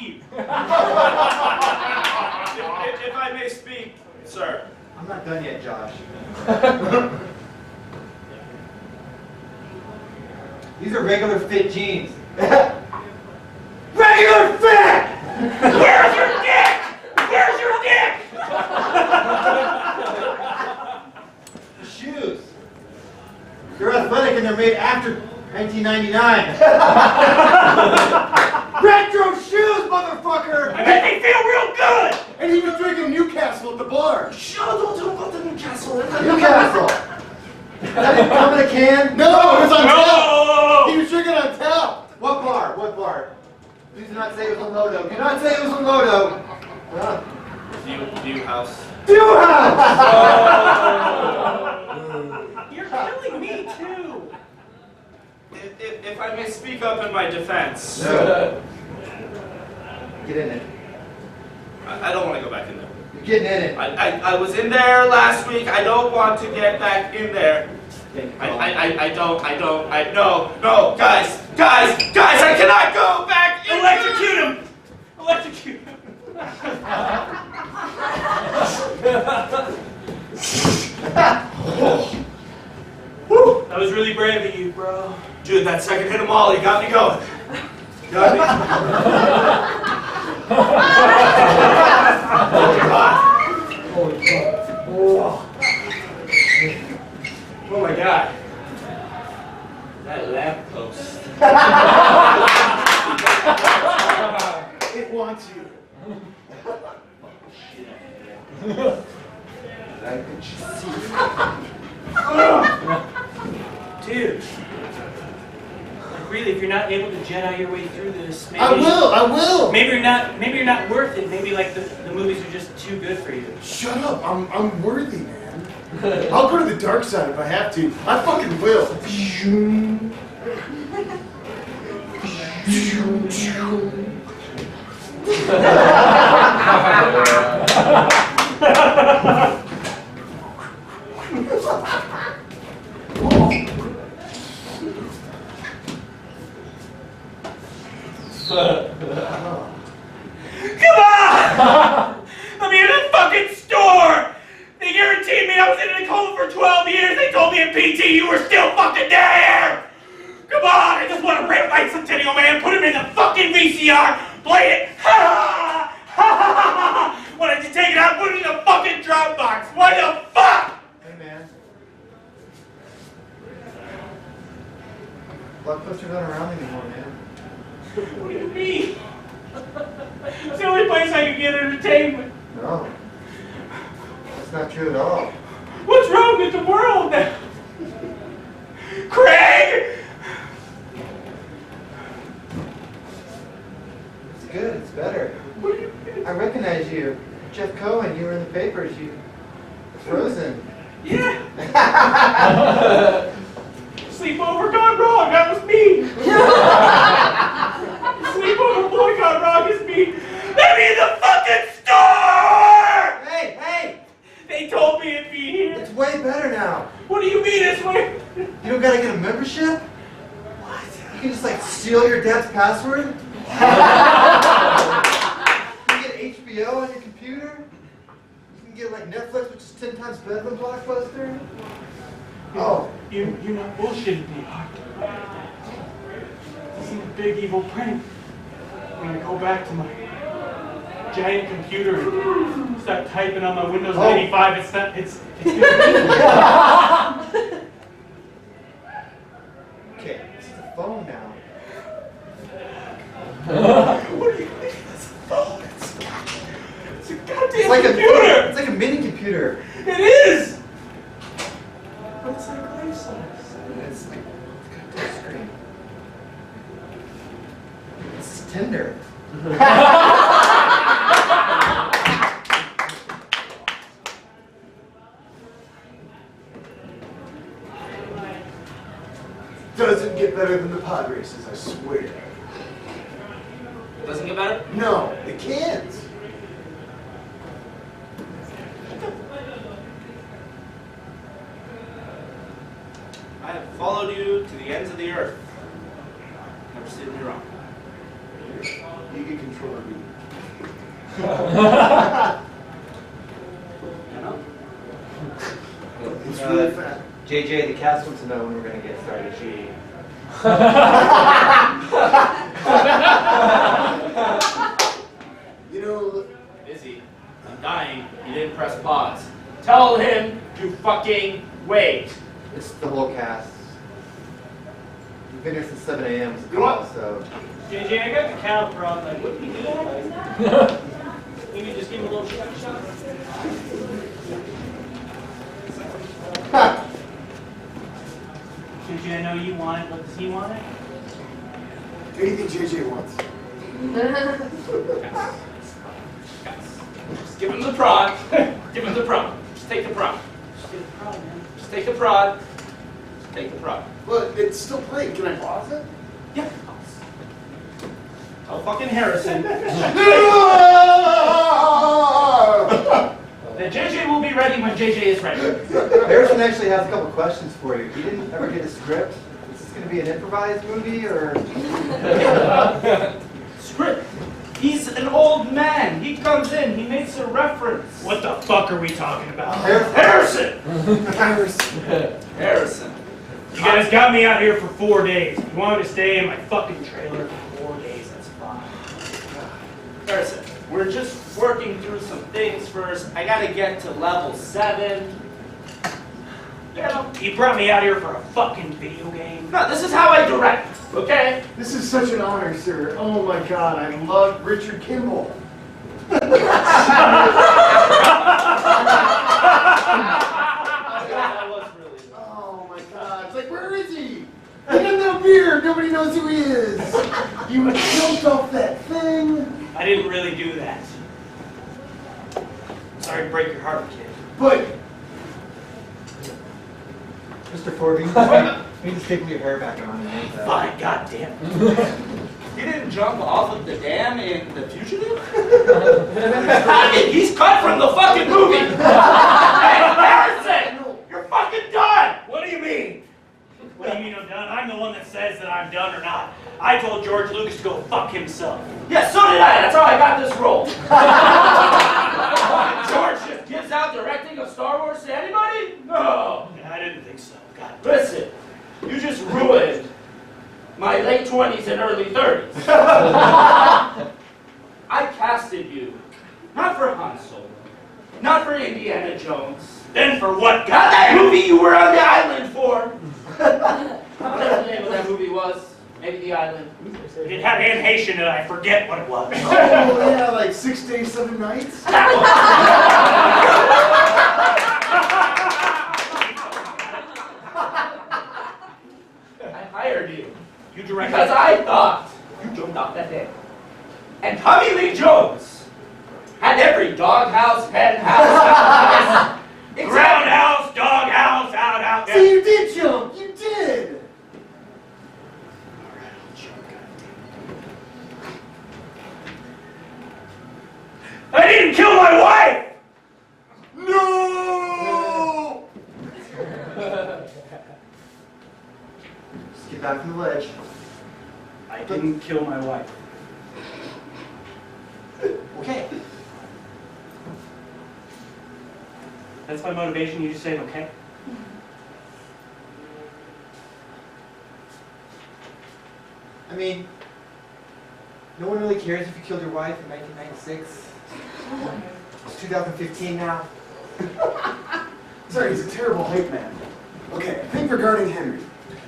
you! If I may speak, sir. I'm not done yet, Josh. These are regular fit jeans. Regular fit! Where's your dick? Where's your dick? The shoes. They're athletic and they're made after 1999. Retro shoes, motherfucker! I bet they feel real good! And he was drinking Newcastle at the bar. Shut up, don't talk about the Newcastle. Newcastle. That didn't come in a can? No, it was on No! tap. He was drinking on tap. What bar? What bar? Please do not say it was a Lodo. Do not say it was a Lodo. View house. View House! You're killing me too. If I may speak up in my defense. No. Get in it. I don't want to go back in there. You're getting in it. I was in there last week. I don't want to get back in there. No, guys, I cannot go back in Electrocute him! Electrocute him! That was really brave of you, bro. Dude, that second hit of Molly got me going. Got me. Oh my god. That lamppost. It wants you. Dude. Like really, if you're not able to Jedi your way through this, maybe I will. Maybe you're not worth it. Maybe like the movies are just too good for you. Shut up. I'm worthy, man. I'll go to the dark side if I have to. I fucking will. Come on! I'm in a fucking store! They guaranteed me I was in a coma for 12 years. They told me in PT you were still fucking there! Come on! I just want to rip my Centennial Man, put him in the fucking VCR, play it. Ha ha ha! Why don't you take it out and put it in the fucking Dropbox? What the fuck? Hey, man. Blockbusters aren't around anymore, man. What do you mean? It's the only place I can get entertainment. No. That's not true at all. What's wrong with the world now? Craig! It's good. It's better. I recognize recognize you. Jeff Cohen, you were in the papers. You frozen. Yeah. Sleepover gone wrong. That was me. Sleepover boy gone wrong is me. Let me in the fucking store! Hey, hey! They told me it'd be here. It's way better now. What do you mean it's way? You don't gotta get a membership? What? You can just like steal your dad's password? You get HBO on your computer? You can get like Netflix, which is 10 times better than Blockbuster? Oh. You're not bullshitting me. This is a big evil prank. I'm gonna go back to my giant computer and start typing on my Windows 95. It's gonna Okay, this is a phone now. What do you think? It's a phone. It's a goddamn It's like computer. It's like a mini computer. It is. But it's like life size. It's like a touch screen. This is Tinder. Doesn't get better than the pod races, I swear. It doesn't get better? No, it can't. I have followed you to the ends of the earth. Never seen me wrong. You get control of me. You know? It's really fast. JJ, the cast wants to know when we're going to get started shooting. You know, Izzy, I'm dying. You didn't press pause. Tell him to fucking wait. It's the whole cast. We've been here since 7 a.m. was the You call, what? so... JJ, I got the caliper on. Like, what do you do? Maybe just give him a little shot. JJ, I know you want it. What does he want it? anything JJ wants. Just give him the prod. Give him the prod. Just take the prod. Just get the prod, man. Just take the prod. Just take the prod. But it's still playing. Can I pause it? Yeah. Tell fucking Harrison that JJ will be ready when JJ is ready. Harrison actually has a couple questions for you. He didn't ever get a script. Is this going to be an improvised movie, or...? Script. He's an old man. He comes in. He makes a reference. What the fuck are we talking about? Harrison! Harrison. Harrison. You guys got me out here for 4 days. You want me to stay in my fucking trailer for 4 days, that's fine. Harrison, we're just working through some things first. I gotta get to level 7. You know? You brought me out here for a fucking video game? No, this is how I direct, okay? This is such an honor, sir. Oh my God, I love Richard Kimball. Oh my God, it's like, where is he? Get him no beer, nobody knows who he is. You jumped off that thing. I didn't really do that. Sorry to break your heart, kid. But Mr. Forby, you need to staple your hair back on. Fine, goddamn. He didn't jump off of the dam in The Fugitive? I mean, he's cut from the fucking movie! Hey, Harrison! You're fucking done! What do you mean? What do you mean I'm done? I'm the one that says that I'm done or not. I told George Lucas to go fuck himself. Yeah, so did I. That's how I got this role. George just gives out directing of Star Wars to anybody? No. I didn't think so. God. Listen, you just ruined my late 20s and early 30s. I casted you, not for Han Solo, not for Indiana Jones. Then for what, Not that goddamn? movie you were on the island for. Whatever the name of that movie was. Maybe The Island. It had Anne Haitian and I forget what it was. oh yeah, like 6 days, 7 nights. I hired you. You directed Because I thought you jumped off that day. And Tommy Lee Jones had every doghouse, hen house, ground house, dog house, out. See, you did jump. You did. I didn't kill my wife! No! Just get back from the ledge. I didn't kill my wife. Okay. That's my motivation. You just saying okay? I mean, no one really cares if you killed your wife in 1996. It's 2015 now. Sorry, he's a terrible hype man. Okay, think regarding Henry.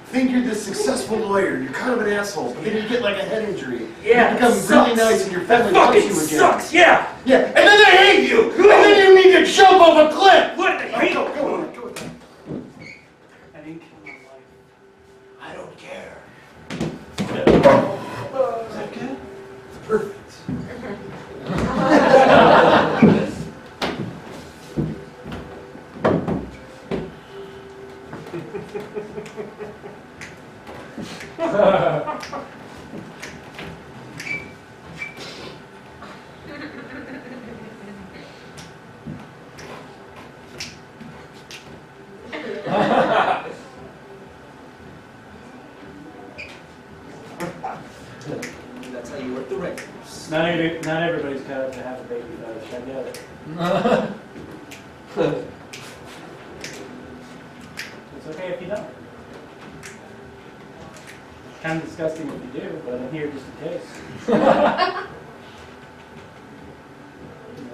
Think you're this successful lawyer, you're kind of an asshole, but then you get like a head injury. Yeah, You become really nice and your family That loves fucking you again. sucks, yeah! Yeah, and then they hate you! And then you need to jump off a cliff! What the hell? Go on. I didn't kill my wife. I don't care. Is that good? Perfect. That's how you work the records. Not everybody's cut out to have a baby fetish. I get it. It's okay if you don't. Kind of disgusting if you do, but I'm here just in case.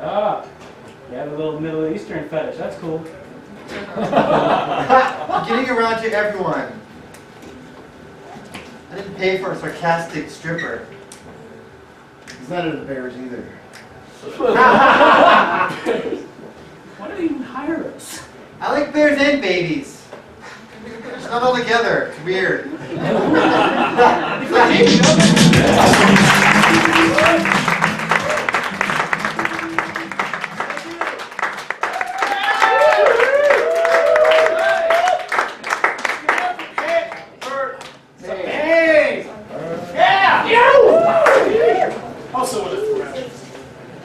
Ah, you have a little Middle Eastern fetish. That's cool. Getting around to everyone. I didn't pay for a sarcastic stripper. He's not into bears either. Why do you even hire us? I like bears and babies. Just not all together. It's weird. Also with a threat.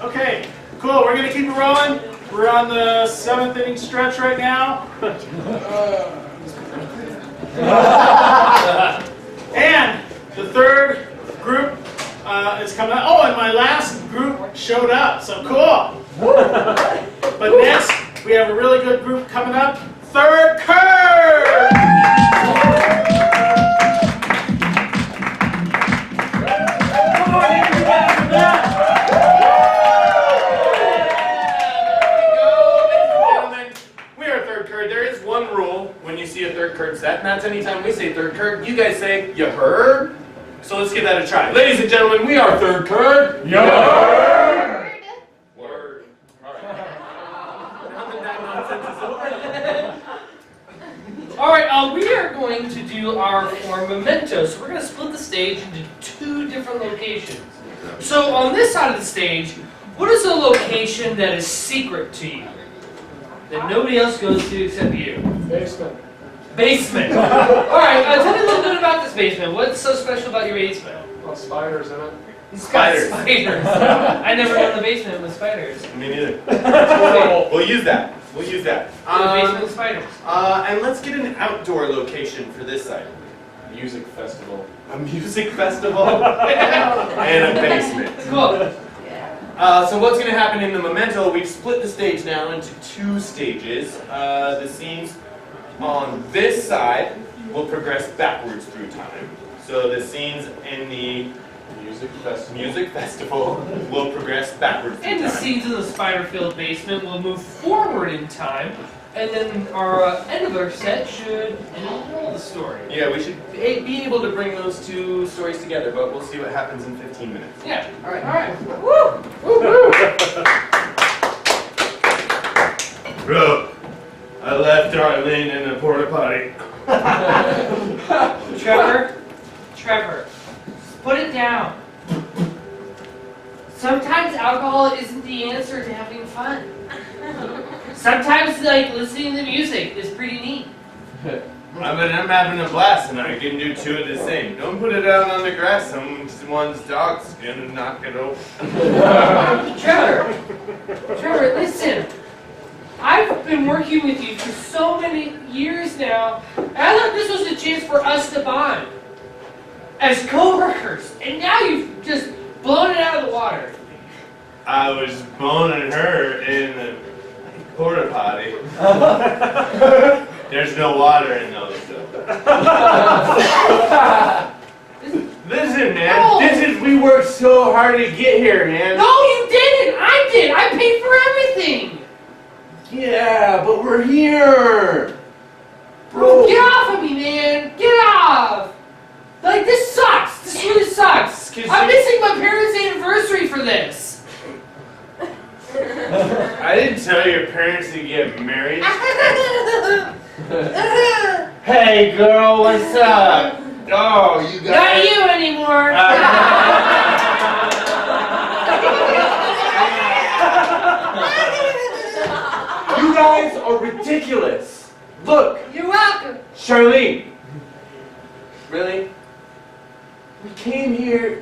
Okay, cool. We're gonna keep it rolling. We're on the 7th inning stretch right now. And the third group is coming up. Oh, and my last group showed up, so cool. But next, we have a really good group coming up. Third curve! Come on, everybody! We are third curd. There is one rule when you see a third curd set, and that's anytime we say third curd, you guys say, you heard? So let's give that a try. Ladies and gentlemen, we are third curd. You heard? Word. All right. Now that that nonsense is over. All right, we are going to do our four mementos. So we're going to split the stage into two different locations. So on this side of the stage, what is a location that is secret to you? That nobody else goes to except you? Basement. Basement. All right, tell me a little bit about this basement. What's so special about your basement? Well, spiders in it. Spiders. Spiders. I never go in the basement with spiders. Me neither. We'll use that. We'll use that. Basement with spiders. And let's get an outdoor location for this side. Music festival. A music festival and a basement. Cool. So what's going to happen in the memento, we've split the stage now into two stages. The scenes on this side will progress backwards through time. So the scenes in the music festival will progress backwards through And the time. scenes in the spider-filled basement will move forward in time. And then our end of our set should tell the story. Yeah, we should be able to bring those two stories together, but we'll see what happens in 15 minutes. Yeah. All right. All right. Woo! Woo-hoo! Bro, I left Darlene in the porta potty. Trevor, put it down. sometimes alcohol isn't the answer to having fun. Sometimes, like, listening to music is pretty neat. I'm having a blast and I can do two of the same. Don't put it out on the grass, someone's dog's gonna knock it over. Trevor, listen. I've been working with you for so many years now, and I thought this was a chance for us to bond as co-workers, and now you've just blown it out of the water. I was boning her in the porta potty. There's no water in those though. Listen, man. No. We worked so hard to get here, man. No, you didn't. I did. I paid for everything. Yeah, but we're here. Bro, get off of me, man. Get off. Like, this sucks. This really sucks. I'm missing my parents' anniversary for this. I didn't tell your parents to get married. Hey, girl, what's up? Oh, you got Not you anymore. You guys are ridiculous. Look. You're welcome. Charlene. Really? I came here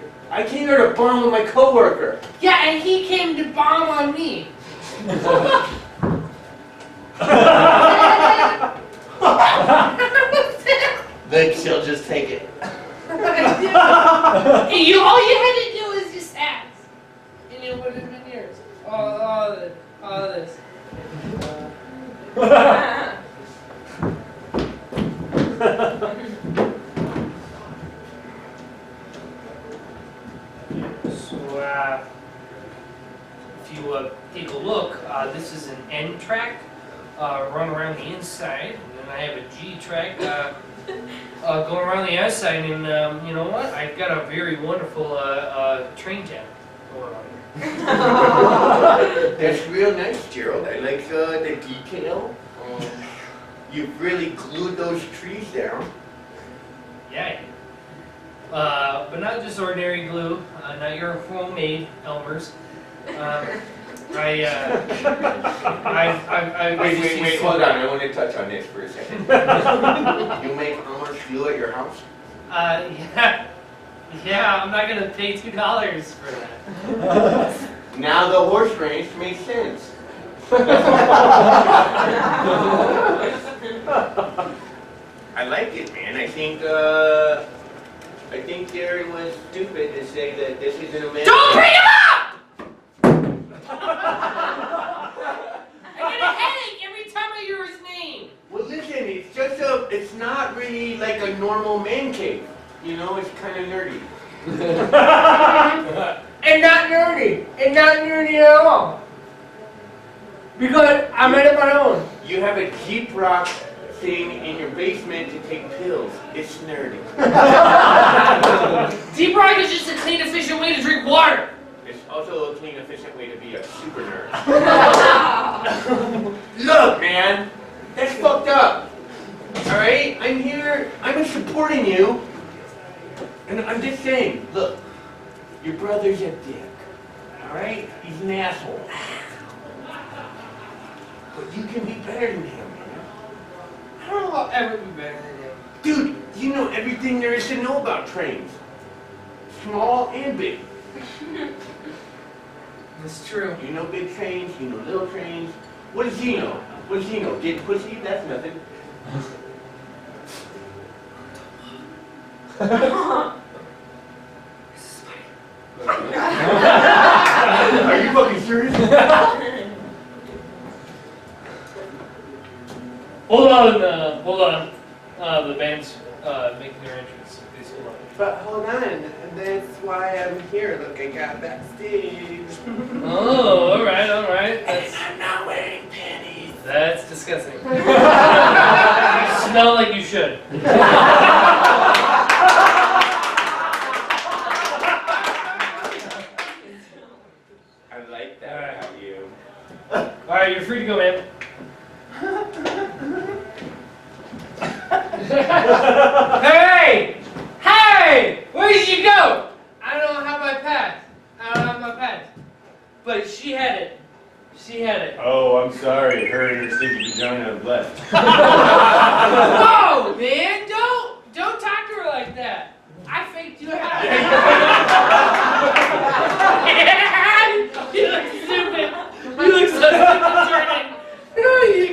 to bond with my coworker. Yeah, and he came to bomb on me. Then she'll just take it. All you had to do was just ask, and it would have been yours. All this. So, if you take a look, this is an N track, run around the inside, and then I have a G track going around the outside, and you know what? I've got a very wonderful train town going on here. That's real nice, Gerald. I like the detail. You've really glued those trees down. Yeah. But not just ordinary glue, not your homemade Elmer's. Wait, hold on. I want to touch on this for a second. You make Elmer's glue at your house? Yeah, I'm not gonna pay $2 for that. Now the horse ranch makes sense. I like it, man. I think Gary was stupid to say that this isn't a man. Don't bring him up! I get a headache every time I hear his name. Well, listen, it's not really like a normal man cave. You know, it's kind of nerdy. And not nerdy at all. Because I made it my own. You have a Jeep Rock thing in your basement to take pills. It's nerdy. Deep Rock is just a clean, efficient way to drink water. It's also a clean, efficient way to be a super nerd. Look, man, that's fucked up. All right, I'm supporting you, and I'm just saying, look, your brother's a dick. All right, he's an asshole. But you can be better than him, man. I don't know I'll ever be better than him. Dude, you know everything there is to know about trains. Small and big. It's true. You know big trains, you know little trains. What does he know? What does he know? Get pussy? That's nothing. Are you fucking serious? Hold on. The band's making their entrance. Please hold on. But hold on, that's why I'm here. Look, I got backstage. Oh, all right. And I'm not wearing panties. That's disgusting. You smell like you should. I like that about you. All right, you're free to go, man. Hey! Where did you go? I don't have my pass. like that. I faked you out. You look stupid. You look so stupid turning.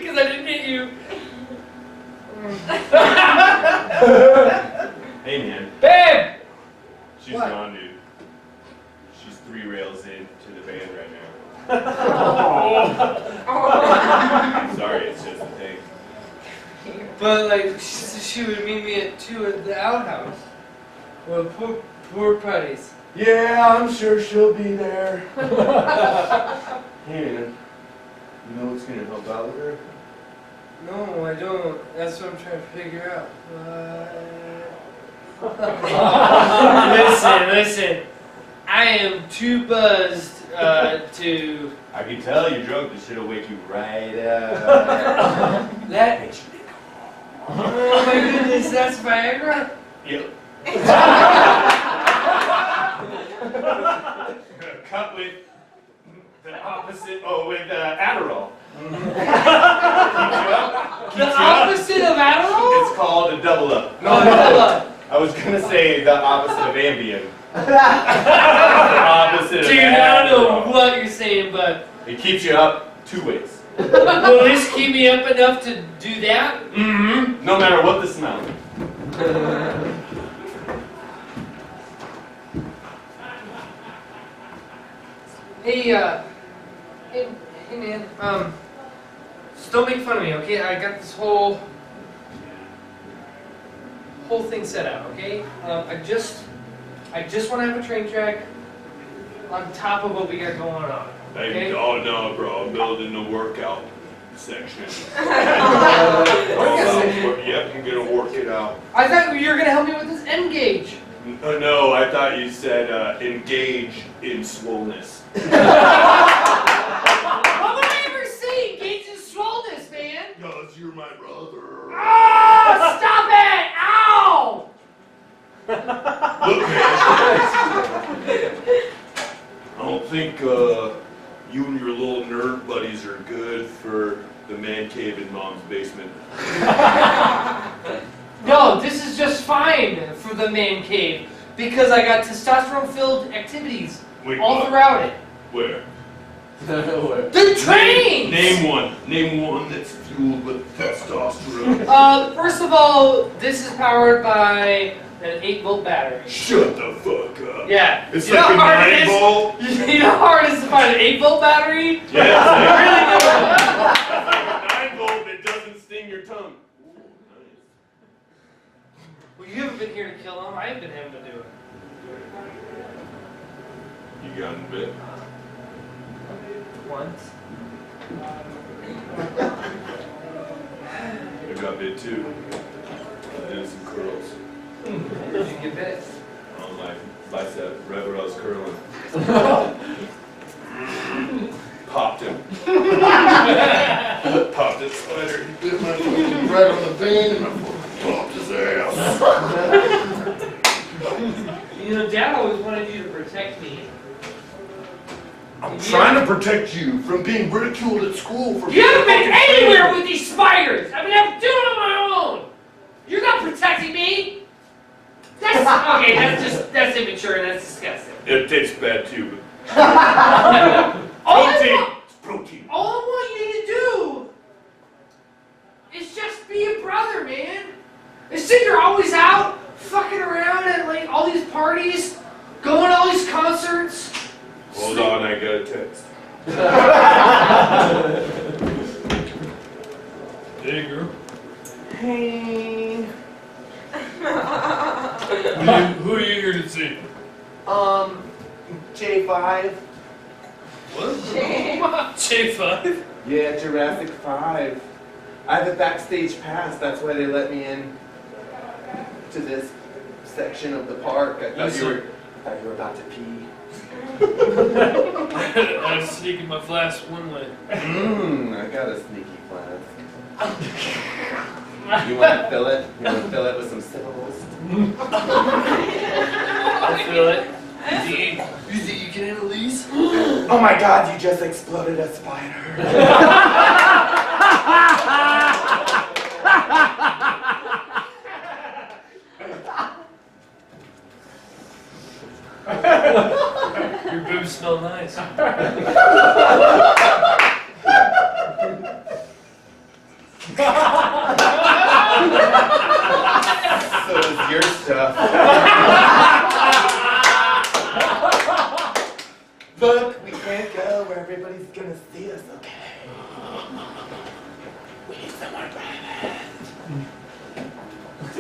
Because I didn't hit you. Hey, man. Babe! She's What? gone, dude. She's 3 rails into the band right now. Sorry, it's just a thing. But like, she would meet me at 2 at the outhouse. Well, poor putties. Yeah, I'm sure she'll be there. Hey, man. You know what's gonna help out with her? No, I don't. That's what I'm trying to figure out. Listen. I am too buzzed to... I can tell you're drunk. This shit'll wake you right up. That makes you... Oh my goodness, that's Viagra? Yep. Cut with the opposite. Oh, with Adderall. The opposite of Adderall? It's called a double up. No, double up. I was gonna say the opposite of Ambien. The opposite of Dude, I don't know what you're saying, but... It keeps you up 2 ways. Will this keep me up enough to do that? Mm-hmm. No matter what the smell. Hey, man, just don't make fun of me, okay? I got this whole thing set out, okay? I just want to have a train track on top of what we got going on. Okay? Oh no, bro, I'm building the workout section. Yep, I'm gonna work it out. I thought you were gonna help me with this end gauge. No, I thought you said engage in swollenness. What would I ever say? Engage in swollenness, man. Because you're my brother. Oh, stop it! Ow! Look, man. I don't think you and your little nerd buddies are good for the man cave in Mom's basement. No, this is just fine for the man cave because I got testosterone-filled activities all throughout it. Where? The train! Name one. Name one that's fueled with testosterone. First of all, this is powered by an 8-volt battery. Shut the fuck up. Yeah. It's You like know a how hard it 9 is? volt. You know how hard it is to find an 8-volt battery? Yeah, Really good. it's like a 9 volt that doesn't sting your tongue. Well, you haven't been here to kill him. I have been having to do it. You gotten bit? Once. I got bit too. I did some curls. Did you get bit? On my bicep, right where I was curling. Popped him. Popped his spider. He bit my fucking right on the vein and I popped his ass. You know, Dad always wanted you to protect me. I'm trying to protect you from being ridiculed at school for You haven't been fucking anywhere failure. with these spiders! I mean, I'm doing it on my own! You're not protecting me! That's, okay, that's immature and that's disgusting. It tastes bad too, All protein. I want, It's protein. all I want you to do is just be a brother, man. Instead, you're always out, fucking around at like all these parties, going to all these concerts. Hold on, I got a text. Hey, girl. Hey. Who are you here to see? J5. What? J5? Yeah, Jurassic 5. I have a backstage pass, that's why they let me in to this section of the park. I thought you were about to pee. I was sneaking my flask one way. I got a sneaky flask. You want to fill it? You want to fill it with some syllables? I'll fill it. You think you can handle these? Oh my god, you just exploded a spider. Your boobs smell nice. So does your stuff. Look, we can't go where everybody's gonna see us, okay? We need somewhere private.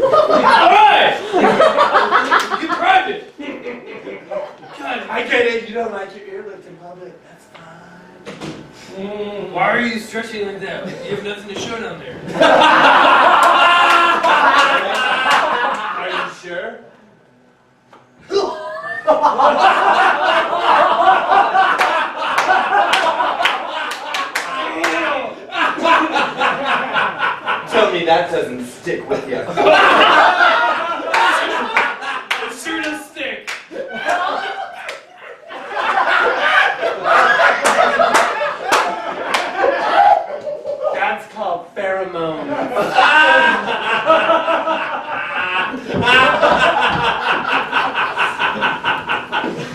Alright! Get private! God, I get it, you don't like your earlobes in public, that's fine. why are you stretching like that? You have nothing to show down there. Are you sure? Tell me that doesn't stick with you. It sure does stick. That's called pheromones.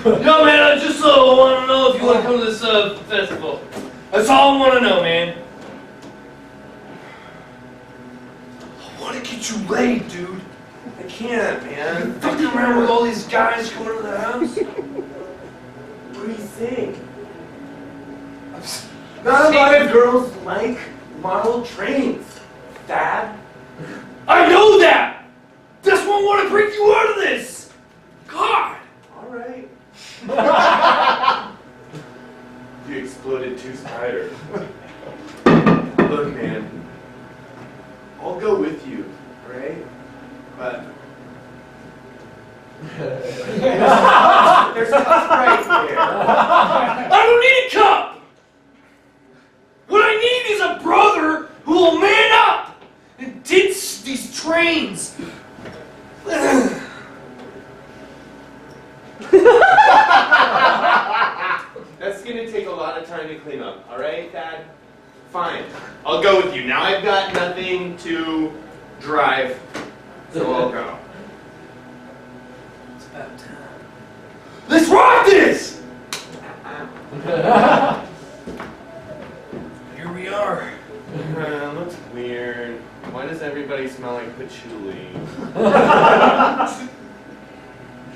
Yo, man, I just want to know if you want to come to this festival. That's all I want to know, man. I want to get you laid, dude. I can't, man. Fucking around with all these guys going to the house. What do you think? Not a lot of girls like model trains, Dad. I know that! That's why I want to break you out of this! God! Alright. You exploded too, Spider. Look, man. I'll go with you, alright? But there's cups right here. I don't need a cup! What I need is a brother who will man up and ditch these trains. That's gonna take a lot of time to clean up, alright, Dad? Fine. I'll go with you. Now I've got nothing to drive, so I'll go. It's about time. Let's rock this! Here we are. Looks weird. Why does everybody smell like patchouli?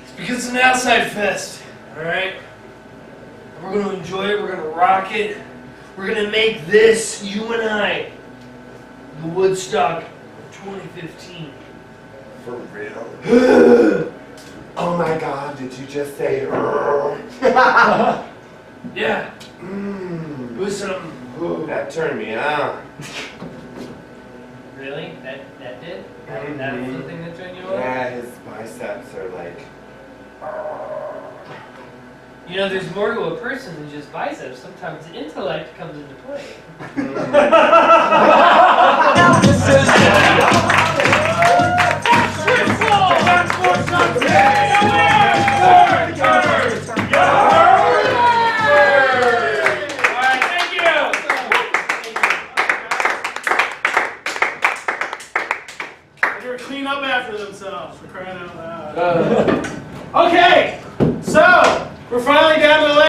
It's because it's an outside fest, alright? We're gonna enjoy it, we're gonna rock it. We're gonna make this, you and I, the Woodstock of 2015. For real? Oh my god, did you just say Yeah. Mmm. It was something. Ooh, that turned me on. Really? That did? That was the thing that turned you on? Yeah, his biceps are like... You know, there's more to a person than just biceps. Sometimes intellect comes into play. Clean up after themselves, for crying out loud. Okay, so we're finally down to the last.